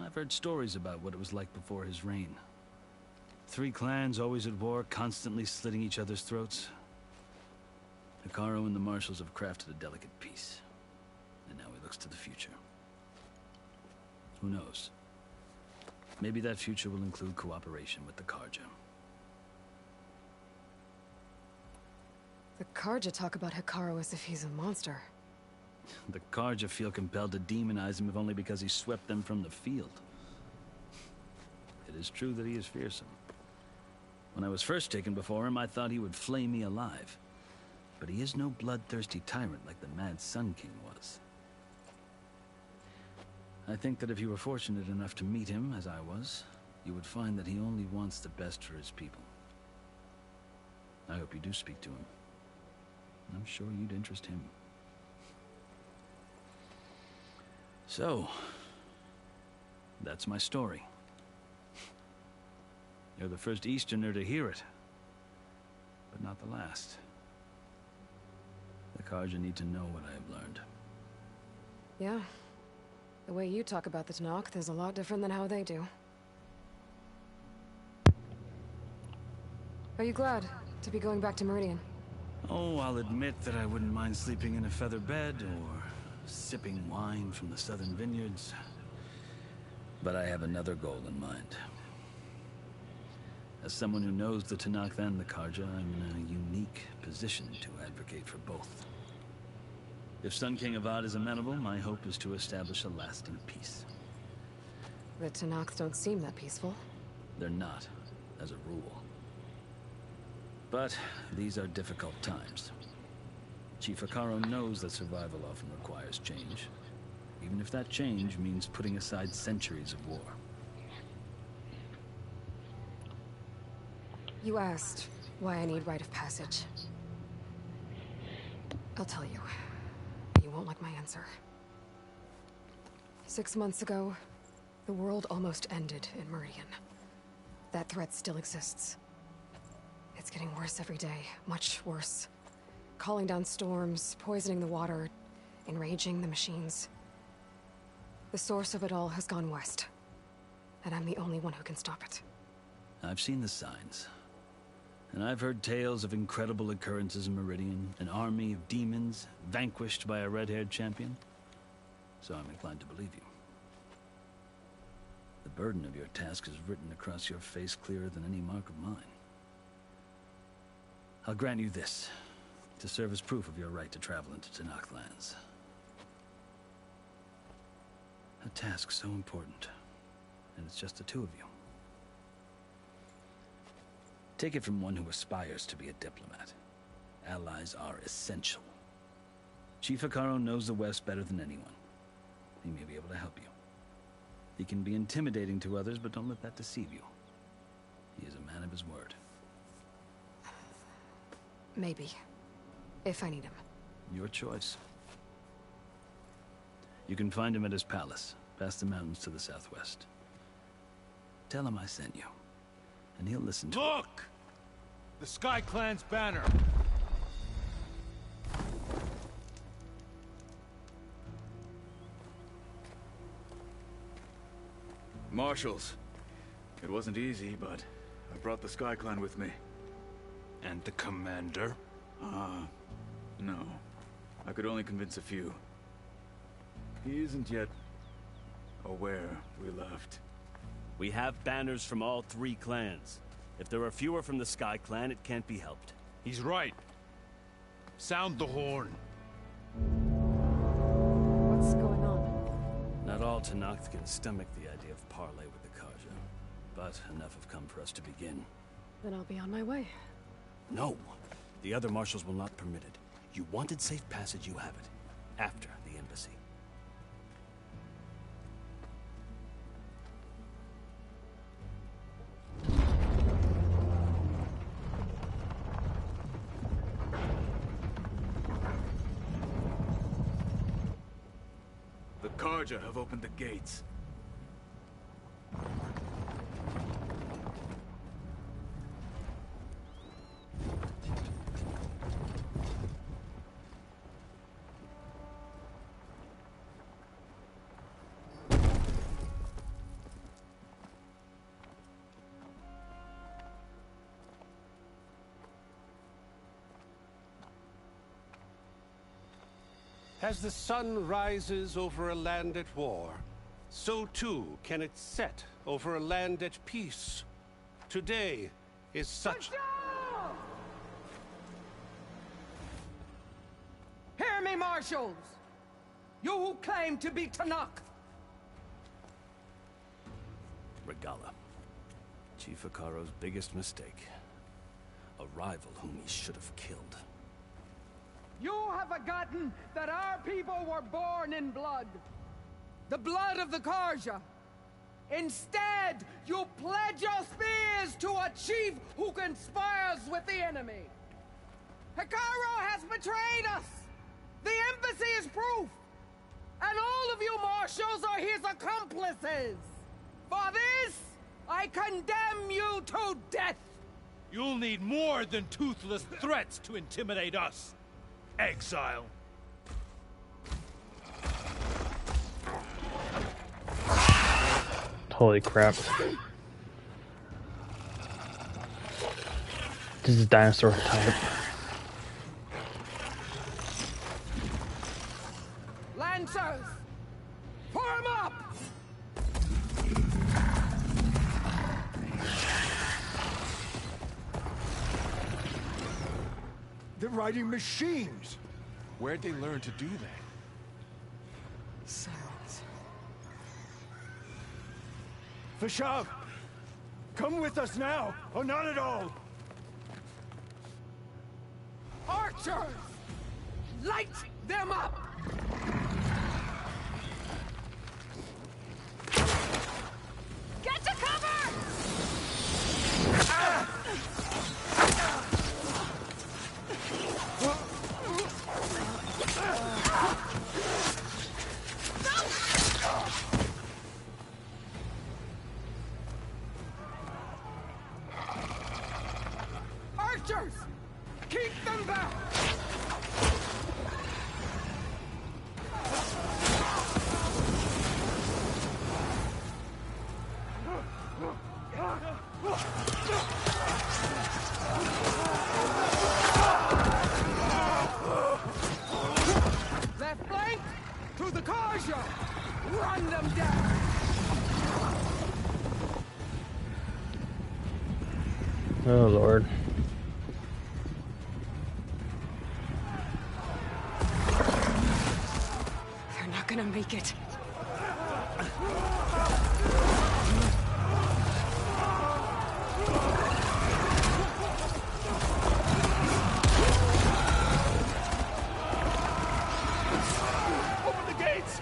I've heard stories about what it was like before his reign. 3 clans always at war, constantly slitting each other's throats. Hikaru and the marshals have crafted a delicate peace. And now he looks to the future. Who knows? Maybe that future will include cooperation with the Karja. The Karja talk about Hikaru as if he's a monster. The Karja feel compelled to demonize him if only because he swept them from the field. It is true that he is fearsome. When I was first taken before him, I thought he would flay me alive. But he is no bloodthirsty tyrant like the Mad Sun King was. I think that if you were fortunate enough to meet him, as I was, you would find that he only wants the best for his people. I hope you do speak to him. I'm sure you'd interest him. So, that's my story. You're the first Easterner to hear it, but not the last. The Karja need to know what I have learned. Yeah. The way you talk about the Tenakth is a lot different than how they do. Are you glad to be going back to Meridian? Oh, I'll admit that I wouldn't mind sleeping in a feather bed or sipping wine from the southern vineyards. But I have another goal in mind. As someone who knows the Tenakth and the Karja, I'm in a unique position to advocate for both. If Sun King Avad is amenable, my hope is to establish a lasting peace. The Tenakth don't seem that peaceful. They're not. as a rule. But these are difficult times. Chief Hekarro knows that survival often requires change, even if that change means putting aside centuries of war. You asked why I need rite of passage. I'll tell you. You won't like my answer. 6 months ago, the world almost ended in Meridian. That threat still exists. It's getting worse every day, much worse. Calling down storms, poisoning the water, enraging the machines. The source of it all has gone west, and I'm the only one who can stop it. I've seen the signs. And I've heard tales of incredible occurrences in Meridian, an army of demons vanquished by a red-haired champion. So I'm inclined to believe you. The burden of your task is written across your face clearer than any mark of mine. I'll grant you this, to serve as proof of your right to travel into Tenakth lands. A task so important, and it's just the two of you. Take it from one who aspires to be a diplomat. Allies are essential. Chief Hekarro knows the West better than anyone. He may be able to help you. He can be intimidating to others, but don't let that deceive you. He is a man of his word. Maybe. If I need him. Your choice. You can find him at his palace, past the mountains to the southwest. Tell him I sent you, and he'll listen to Look! The Sky Clan's banner! Marshals. It wasn't easy, but I brought the Sky Clan with me. And the commander? No. I could only convince a few. He isn't yet aware we left. We have banners from all 3 clans. If there are fewer from the Sky Clan, it can't be helped. He's right. Sound the horn. What's going on? Not all Tenakth can stomach the idea of parley with the Karja, but enough have come for us to begin. Then I'll be on my way. No! The other marshals will not permit it. You wanted safe passage, you have it. After the embassy. The Karja have opened the gates. As the sun rises over a land at war, so too can it set over a land at peace. Today is such... Hear me, marshals! You who claim to be Tenakth! Regala. Chief Hekarro's biggest mistake. A rival whom he should have killed. You have forgotten that our people were born in blood. The blood of the Karja. Instead, you pledge your spears to a chief who conspires with the enemy. Hekarro has betrayed us. The embassy is proof. And all of you marshals are his accomplices. For this, I condemn you to death. You'll need more than toothless threats to intimidate us. Exile. Holy crap. This is dinosaur type. Lancers! Form up! They're riding machines! Where'd they learn to do that? Silence. Fishav! Come with us now, or not at all! Archers! Light them up! Get to cover! Archers! Keep them back! Left flank! To the Karja! Run them down! Oh, Lord. They're not gonna make it. Open the gates!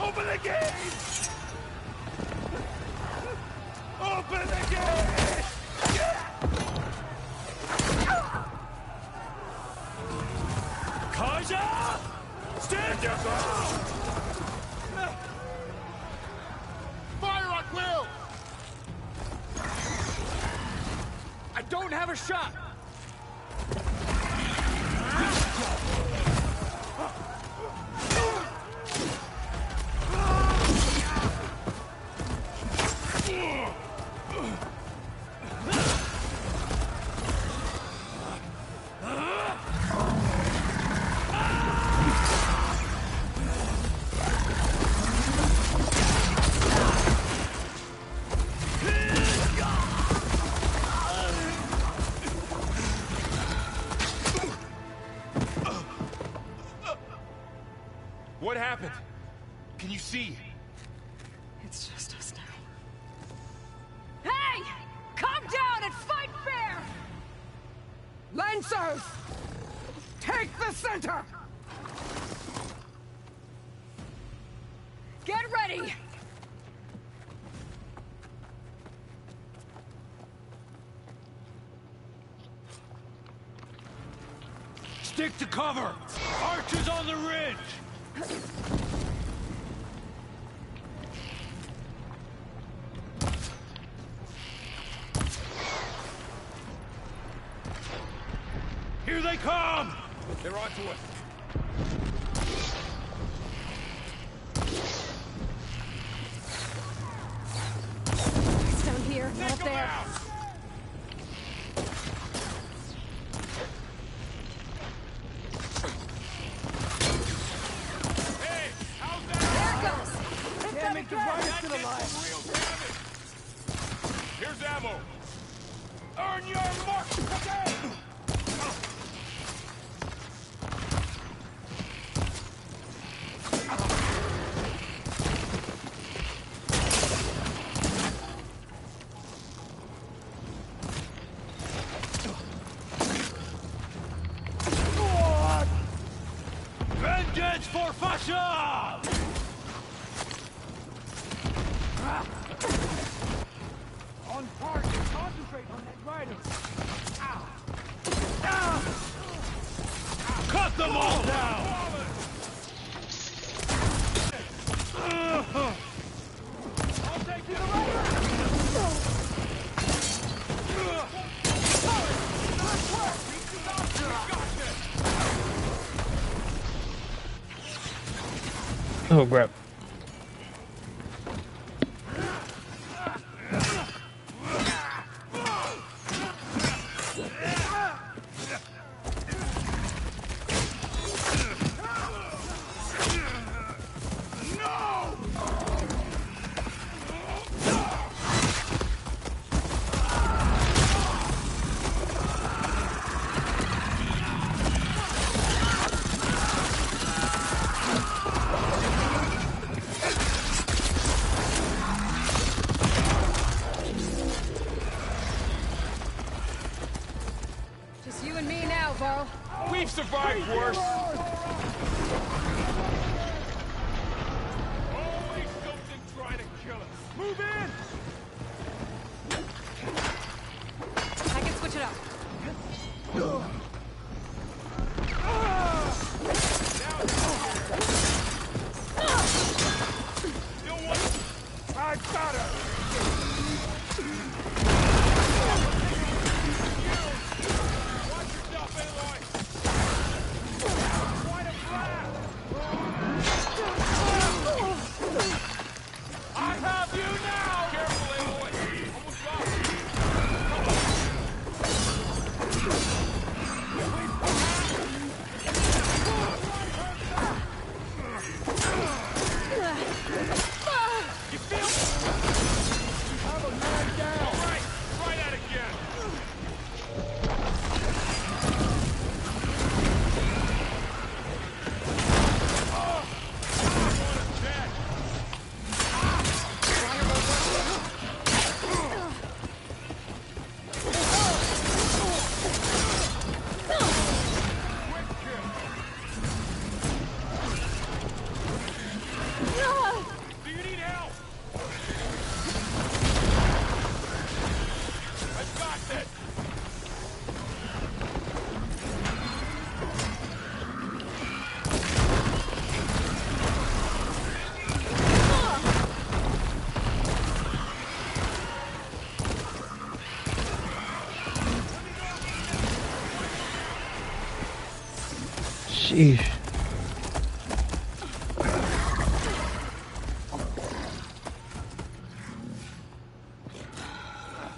Open the gates! Open the gates! Kaja! Stand your ground! Fire on Will! I don't have a shot! What happened? Can you see? It's just us now. Hey! Come down and fight fair! Lancers! Take the center! Get ready! Stick to cover! Archers on the ridge! Here they come! They're onto us. It's down here, not up there. Hey, how's that? There it goes! Damn it, the rider's still That alive! did some real damage. Here's ammo. Earn your mark! Okay. Vengeance for Fasha! On target, concentrate on that rider! Cut them all down! I'll take you to rider! Oh, crap. Just you and me now, Varl. We've survived worse. Always something trying to kill us. Move in! I can switch it up. I got her! Watch yourself, Aloy! Quite a blast! I have you now! Careful, Aloy! Almost lost you feel? Have a man down. All right, try that again. Do you need help? I've got this. Sheesh.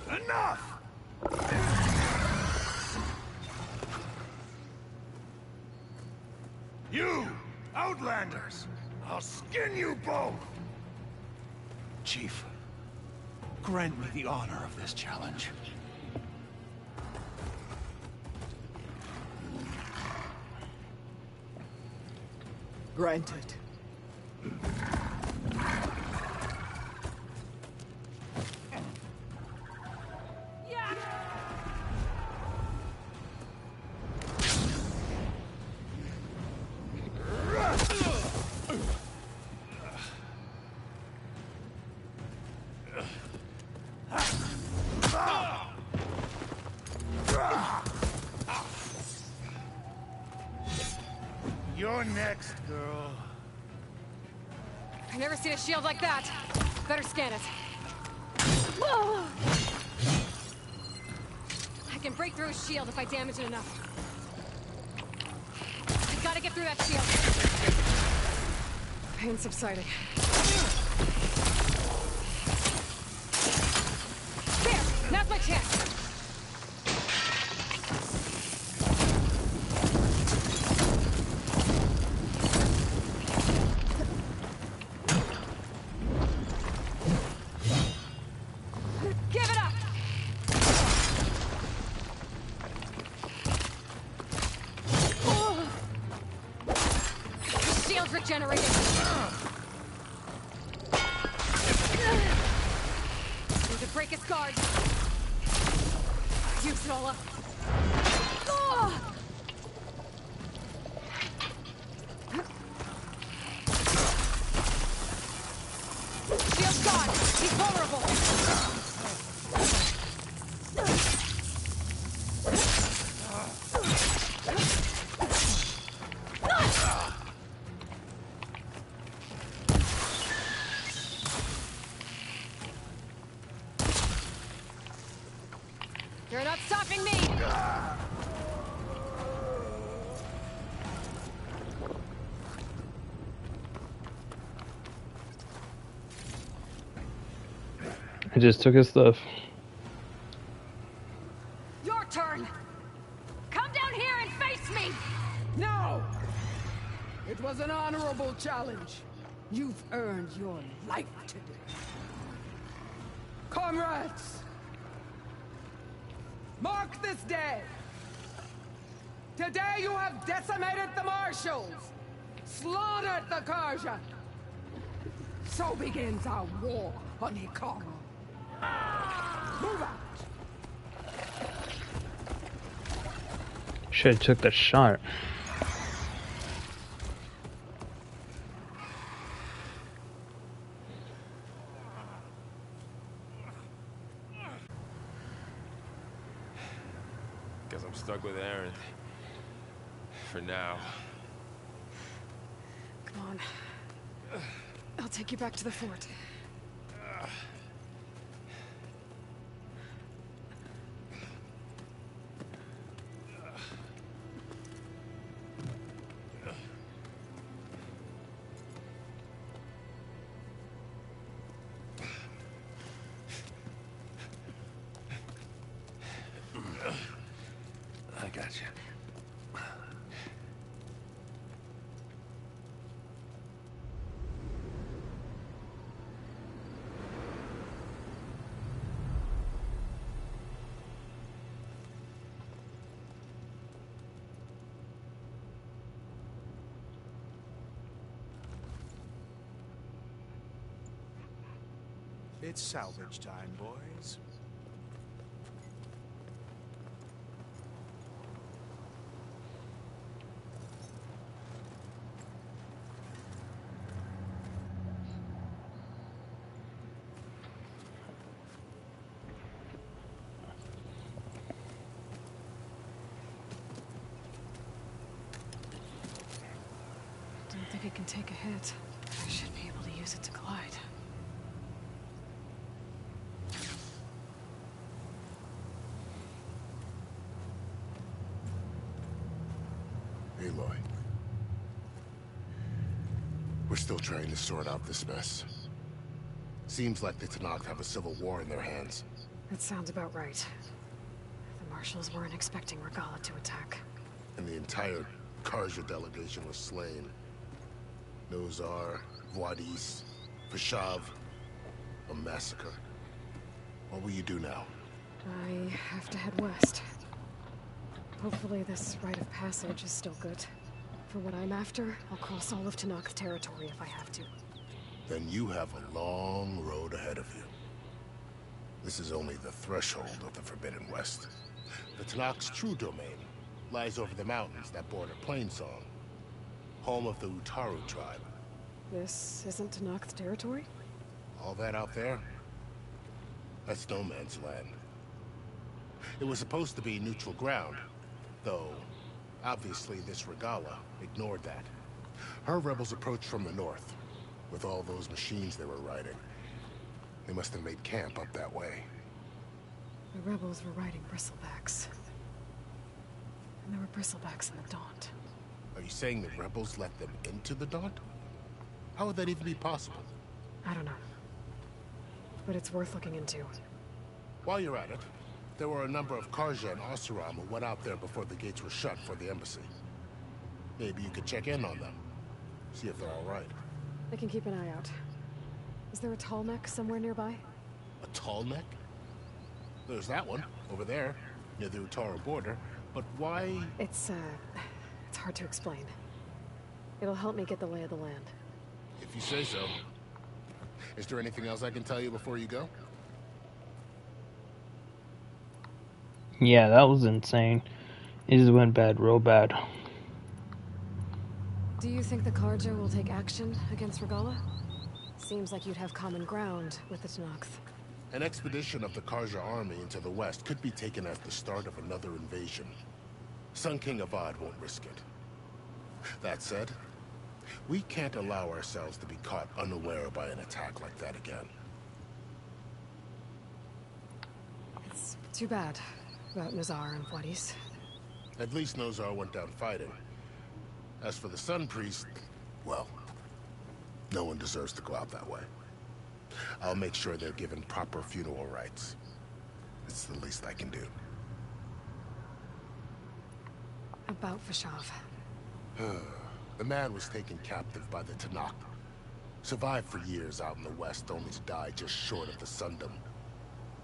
Enough! You, Outlanders! I'll skin you both! Chief, grant me the honor of this challenge. Granted. You're next, girl. I've never seen a shield like that. Better scan it. I can break through a shield if I damage it enough. I gotta get through that shield. Pain subsiding. There! Now's my chance! Give it up! The shield's regenerated. Need to break its guard. Use it all up. Shield's gone. He's vulnerable. You're not stopping me! I just took his stuff. Your turn! Come down here and face me! No! It was an honorable challenge. You've earned your life today. Comrades! Mark this day! Today you have decimated the Marshals! Slaughtered the Karja! So begins our war on Hikaru. Move out! Should have took the shot. Guess I'm stuck with Aaron. For now. Come on. I'll take you back to the fort. I got you. It's salvage time, boys. Don't think it can take a hit. I should be able to use it to glide. Aloy. We're still trying to sort out this mess. Seems like the Tenakth have a civil war in their hands. That sounds about right. The marshals weren't expecting Regala to attack. And the entire Karja delegation was slain. Nozar, Wadis, Vashav. A massacre. What will you do now? I have to head west. Hopefully this rite of passage is still good. For what I'm after, I'll cross all of Tenakth territory if I have to. Then you have a long road ahead of you. This is only the threshold of the Forbidden West. The Tenakth's true domain lies over the mountains that border Plainsong, home of the Utaru tribe. This isn't Tenakth territory? All that out there? That's no man's land. It was supposed to be neutral ground, though obviously this Regala ignored that. Her rebels approached from the north, with all those machines they were riding. They must have made camp up that way. The rebels were riding bristlebacks. And there were bristlebacks in the Daunt. Are you saying the rebels let them into the Daunt? How would that even be possible? I don't know. But it's worth looking into. While you're at it, there were a number of Karja and Oseram who went out there before the gates were shut for the embassy. Maybe you could check in on them. See if they're all right. I can keep an eye out. Is there a tall neck somewhere nearby? A tall neck? There's that one, over there, near the Utaru border. But why? It's hard to explain. It'll help me get the lay of the land. If you say so. Is there anything else I can tell you before you go? Yeah, that was insane. It just went bad, real bad. Do you think the Karja will take action against Regala? Seems like you'd have common ground with the Tenakth. An expedition of the Karja army into the west could be taken as the start of another invasion. Sun King Avad won't risk it. That said, we can't allow ourselves to be caught unaware by an attack like that again. It's too bad about Nozar and Wadis. At least Nozar went down fighting. As for the Sun Priest, well, no one deserves to go out that way. I'll make sure they're given proper funeral rites. It's the least I can do. About Vashav. The man was taken captive by the Tenakth. Survived for years out in the west, only to die just short of the Sundom.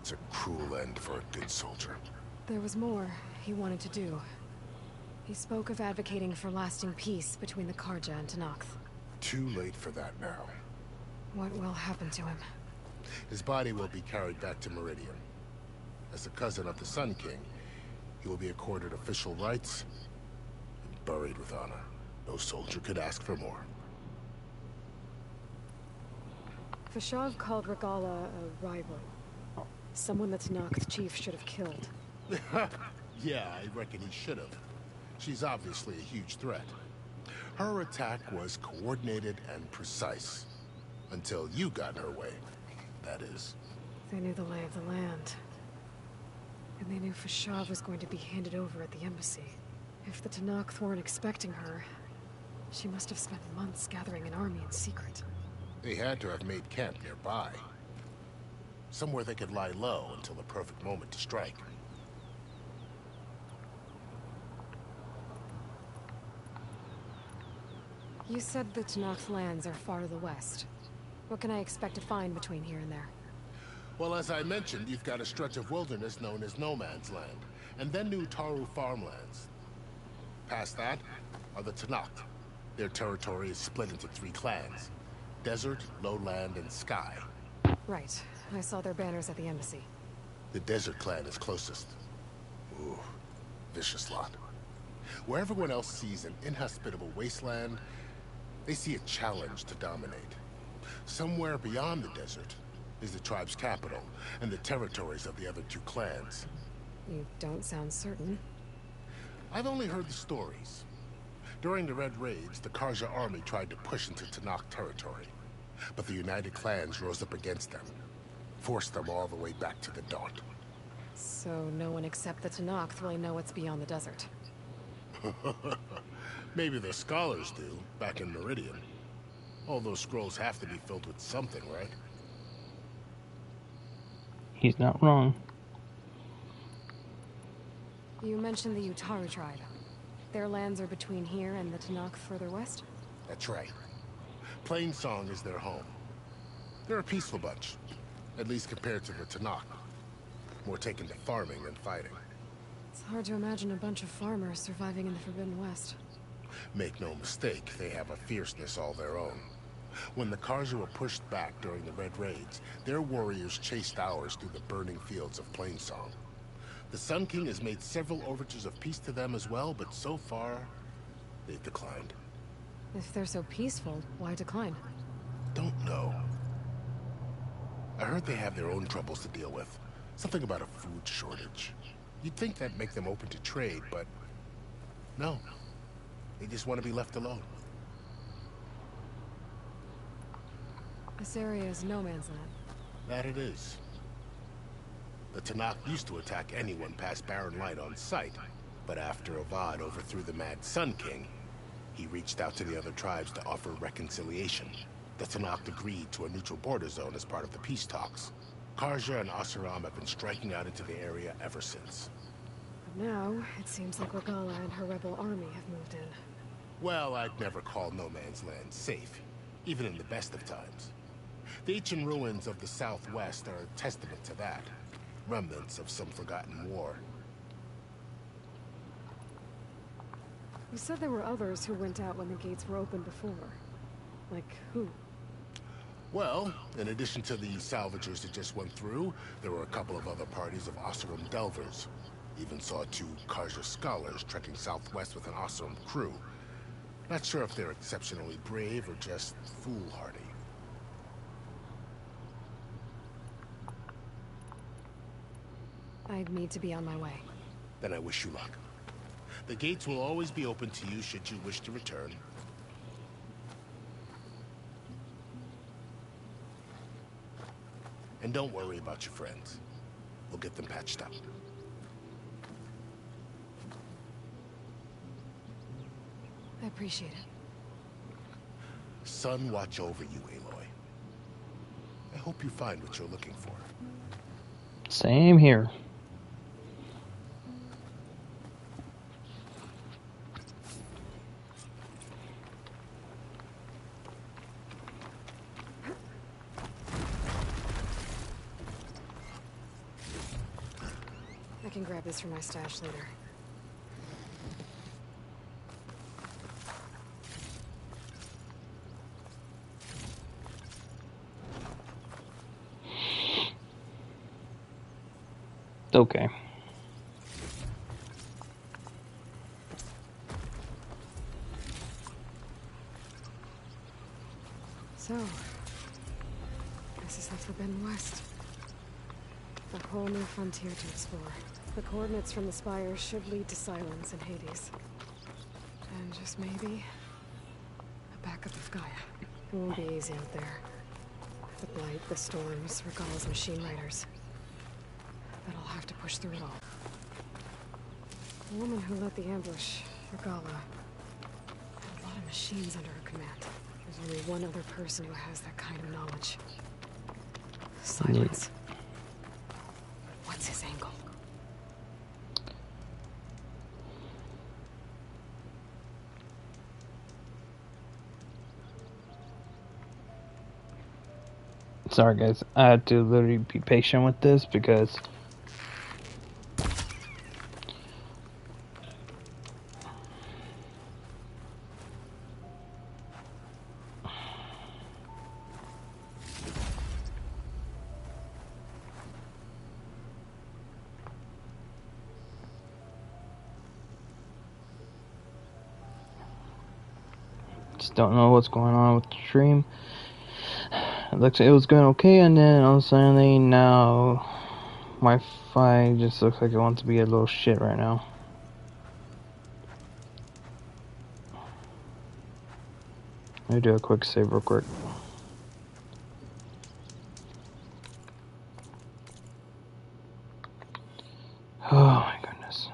It's a cruel end for a good soldier. There was more he wanted to do. He spoke of advocating for lasting peace between the Karja and Tenakth. Too late for that now. What will happen to him? His body will be carried back to Meridian. As a cousin of the Sun King, He will be accorded official rights and buried with honor. No soldier could ask for more. Fashav called Regala a rival. Someone that Tanak's chief should have killed. Yeah, I reckon he should have. She's obviously a huge threat. Her attack was coordinated and precise. Until you got in her way, that is. They knew the lay of the land. And they knew Fashav was going to be handed over at the embassy. If the Tanakh weren't expecting her, she must have spent months gathering an army in secret. They had to have made camp nearby. Somewhere they could lie low until the perfect moment to strike. You said the Tanakh lands are far to the west. What can I expect to find between here and there? Well, as I mentioned, you've got a stretch of wilderness known as No Man's Land, and then New Taru farmlands. Past that are the Tanakh. Their territory is split into 3 clans: Desert, Lowland, and Sky. Right. I saw their banners at the embassy. The Desert clan is closest. Ooh, vicious lot. Where everyone else sees an inhospitable wasteland, they see a challenge to dominate. Somewhere beyond the desert is the tribe's capital and the territories of the other 2 clans. You don't sound certain. I've only heard the stories. During the Red Raids, the Karja army tried to push into Tanakh territory, but the United Clans rose up against them, forced them all the way back to the Daunt. So no one except the Tanakh really know what's beyond the desert. Maybe the scholars do, back in Meridian. All those scrolls have to be filled with something, right? He's not wrong. You mentioned the Utaru tribe. Their lands are between here and the Tanakh further west? That's right. Plainsong is their home. They're a peaceful bunch, at least compared to the Tanakh. More taken to farming than fighting. It's hard to imagine a bunch of farmers surviving in the Forbidden West. Make no mistake, they have a fierceness all their own. When the Karja were pushed back during the Red Raids, their warriors chased ours through the burning fields of Plainsong. The Sun King has made several overtures of peace to them as well, but so far, they've declined. If they're so peaceful, why decline? Don't know. I heard they have their own troubles to deal with. Something about a food shortage. You'd think that'd make them open to trade, but no. They just want to be left alone. This area is no man's land. That it is. The Tanakh used to attack anyone past Barren Light on sight, but after Avad overthrew the Mad Sun King, he reached out to the other tribes to offer reconciliation. The Tanakh agreed to a neutral border zone as part of the peace talks. Karja and Asuram have been striking out into the area ever since. But now, it seems like Regala and her rebel army have moved in. Well, I'd never call No Man's Land safe, even in the best of times. The ancient ruins of the Southwest are a testament to that. Remnants of some forgotten war. You said there were others who went out when the gates were open before. Like who? Well, in addition to the salvagers that just went through, there were a couple of other parties of Oseram Delvers. Even saw 2 Karja scholars trekking southwest with an Oseram crew. Not sure if they're exceptionally brave or just foolhardy. I'd need to be on my way. Then I wish you luck. The gates will always be open to you should you wish to return. And don't worry about your friends. We'll get them patched up. I appreciate it. Sun watch over you, Aloy. I hope you find what you're looking for. Same here. I can grab this from my stash later. Okay. So, this is the Forbidden West. A whole new frontier to explore. The coordinates from the spire should lead to Silence and Hades. And just maybe, a backup of Gaia. It won't be easy out there. The blight, the storms, Regalla's machine riders. But I'll have to push through it all. The woman who led the ambush, Regalla, had a lot of machines under her command. There's only one other person who has that kind of knowledge. Silence. What's his angle? Sorry guys, I had to literally be patient with this because just don't know what's going on with the stream. It looks like it was going okay, and then all of a sudden now my Wi-Fi just looks like it wants to be a little shit right now. Let me do a quick save real quick. Oh my goodness.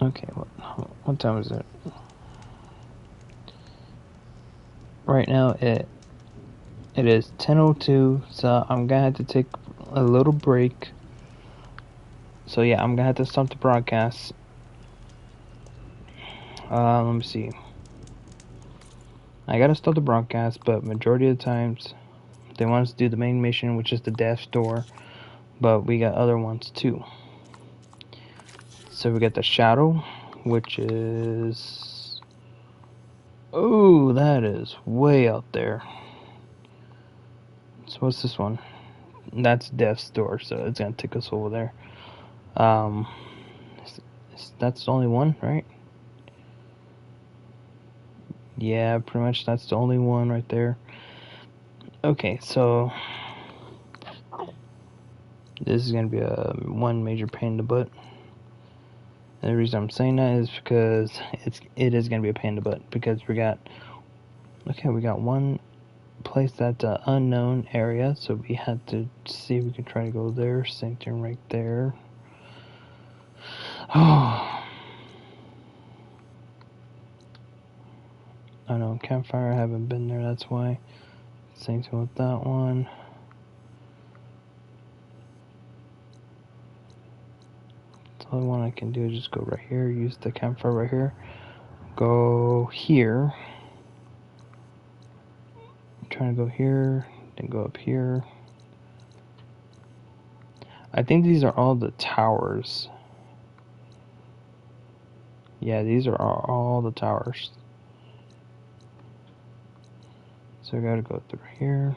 Okay, what time is it? Right now it is 10:02, so I'm gonna have to take a little break. So yeah, I'm gonna have to stop the broadcast. Let me see. I gotta stop the broadcast, but majority of the times they want us to do the main mission, which is the dash door, but we got other ones too. So we got the shadow, which is, oh, that is way out there. So what's this one? That's Death's Door, so it's gonna take us over there. That's the only one, right? Yeah, pretty much that's the only one right there. Okay, so this is gonna be a one major pain in the butt. And the reason I'm saying that is because it is gonna be a pain in the butt because we got one place that's an unknown area, so we had to see if we can try to go there. Same thing right there. Oh, I know campfire. I haven't been there. That's why. Same thing with that one. The only one I can do is just go right here. Use the campfire right here. Go here. I'm trying to go here, then go up here. I think these are all the towers. Yeah, these are all the towers. So I gotta go through here.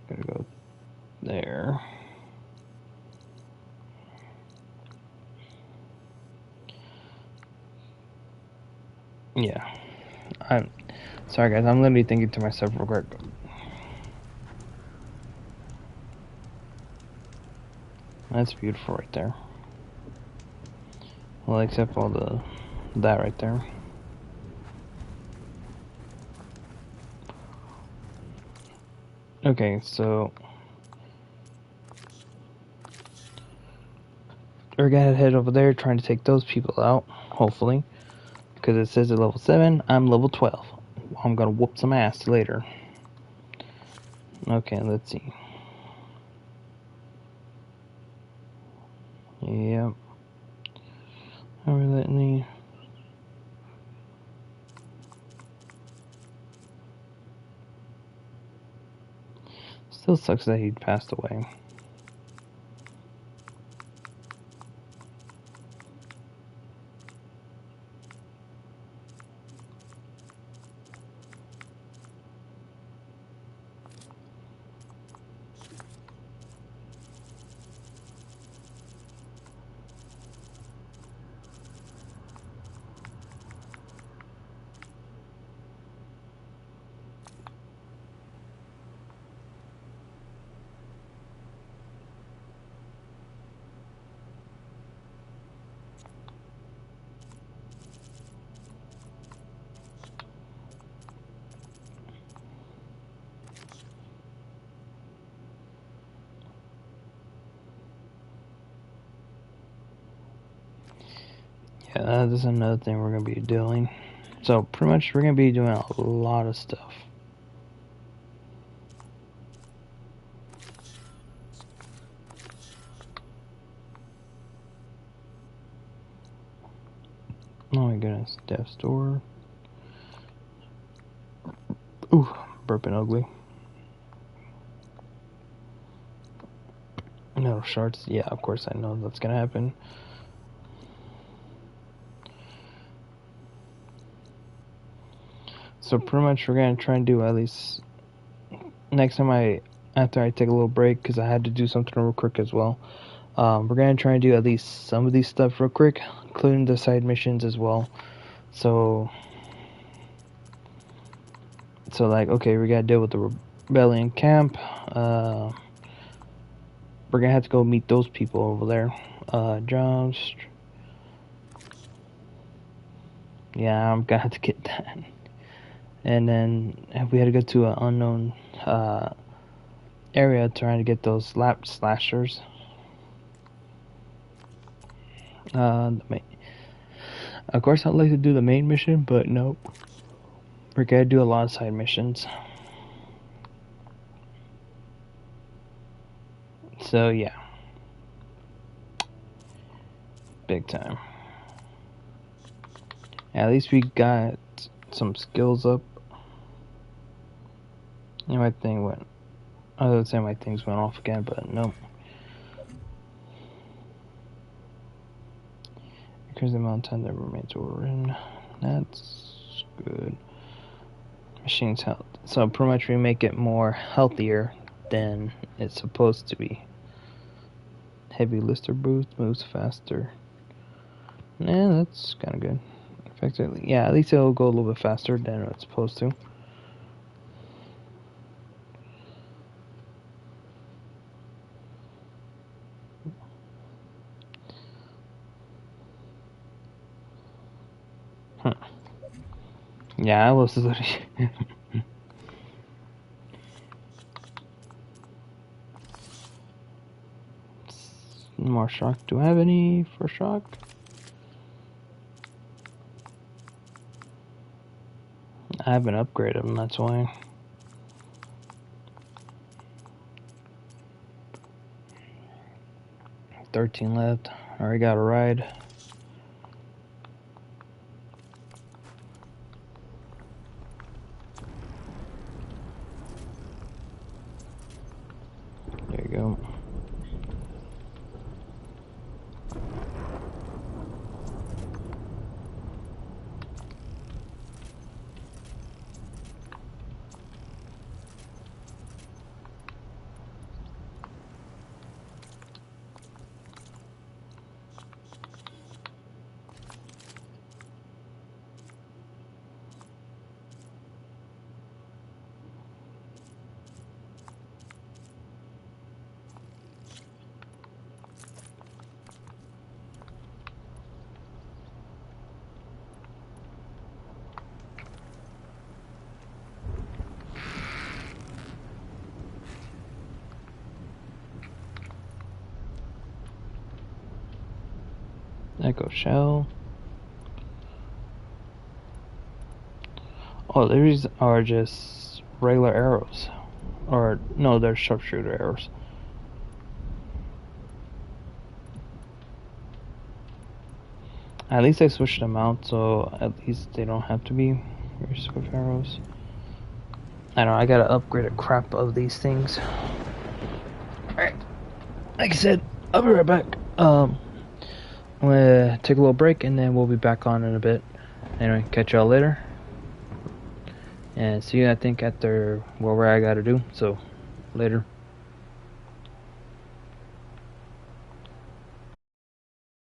Gotta go there. Yeah. I'm sorry guys, I'm literally thinking to myself real quick. That's beautiful right there. Well, except all that right there. Okay, so we're gonna head over there trying to take those people out, hopefully. Because it says at level 7, I'm level 12. I'm gonna whoop some ass later. Okay, let's see. Yep. Are we letting me? Still sucks that he passed away. Yeah, that's another thing we're gonna be doing. So pretty much we're gonna be doing a lot of stuff. Oh my goodness, death store. Ooh, burping ugly. Metal shards. Yeah, of course I know that's gonna happen. So pretty much we're gonna try and do at least next time after I take a little break because I had to do something real quick as well. We're gonna try and do at least some of these stuff real quick, including the side missions as well. So like, okay, we gotta deal with the rebellion camp. We're gonna have to go meet those people over there. Jobs. Yeah, I'm gonna have to get that. And then we had to go to an unknown area trying to get those lap slashers. Of course, I'd like to do the main mission, but nope. We're gonna do a lot of side missions. So yeah, big time. At least we got some skills up. And my thing went. I was gonna say my things went off again, but nope. Because the amount of time that remains overrun. That's good. Machine's health. So pretty much we make it more healthier than it's supposed to be. Heavy lister boost, moves faster. Yeah, that's kind of good. Effectively, yeah, at least it'll go a little bit faster than it's supposed to. Yeah, I was more shock. Do I have any for shock? I haven't upgraded them, that's why. $13 left. Already got a ride. There you go. Echo shell. Oh, these are just regular arrows. Or, no, they're sharpshooter arrows. At least I switched them out, so at least they don't have to be very swift arrows. I know, I gotta upgrade a crap of these things. Alright. Like I said, I'll be right back. I'm gonna take a little break and then we'll be back on in a bit. Anyway, catch y'all later. And see you, I think, after where I gotta do. So, later.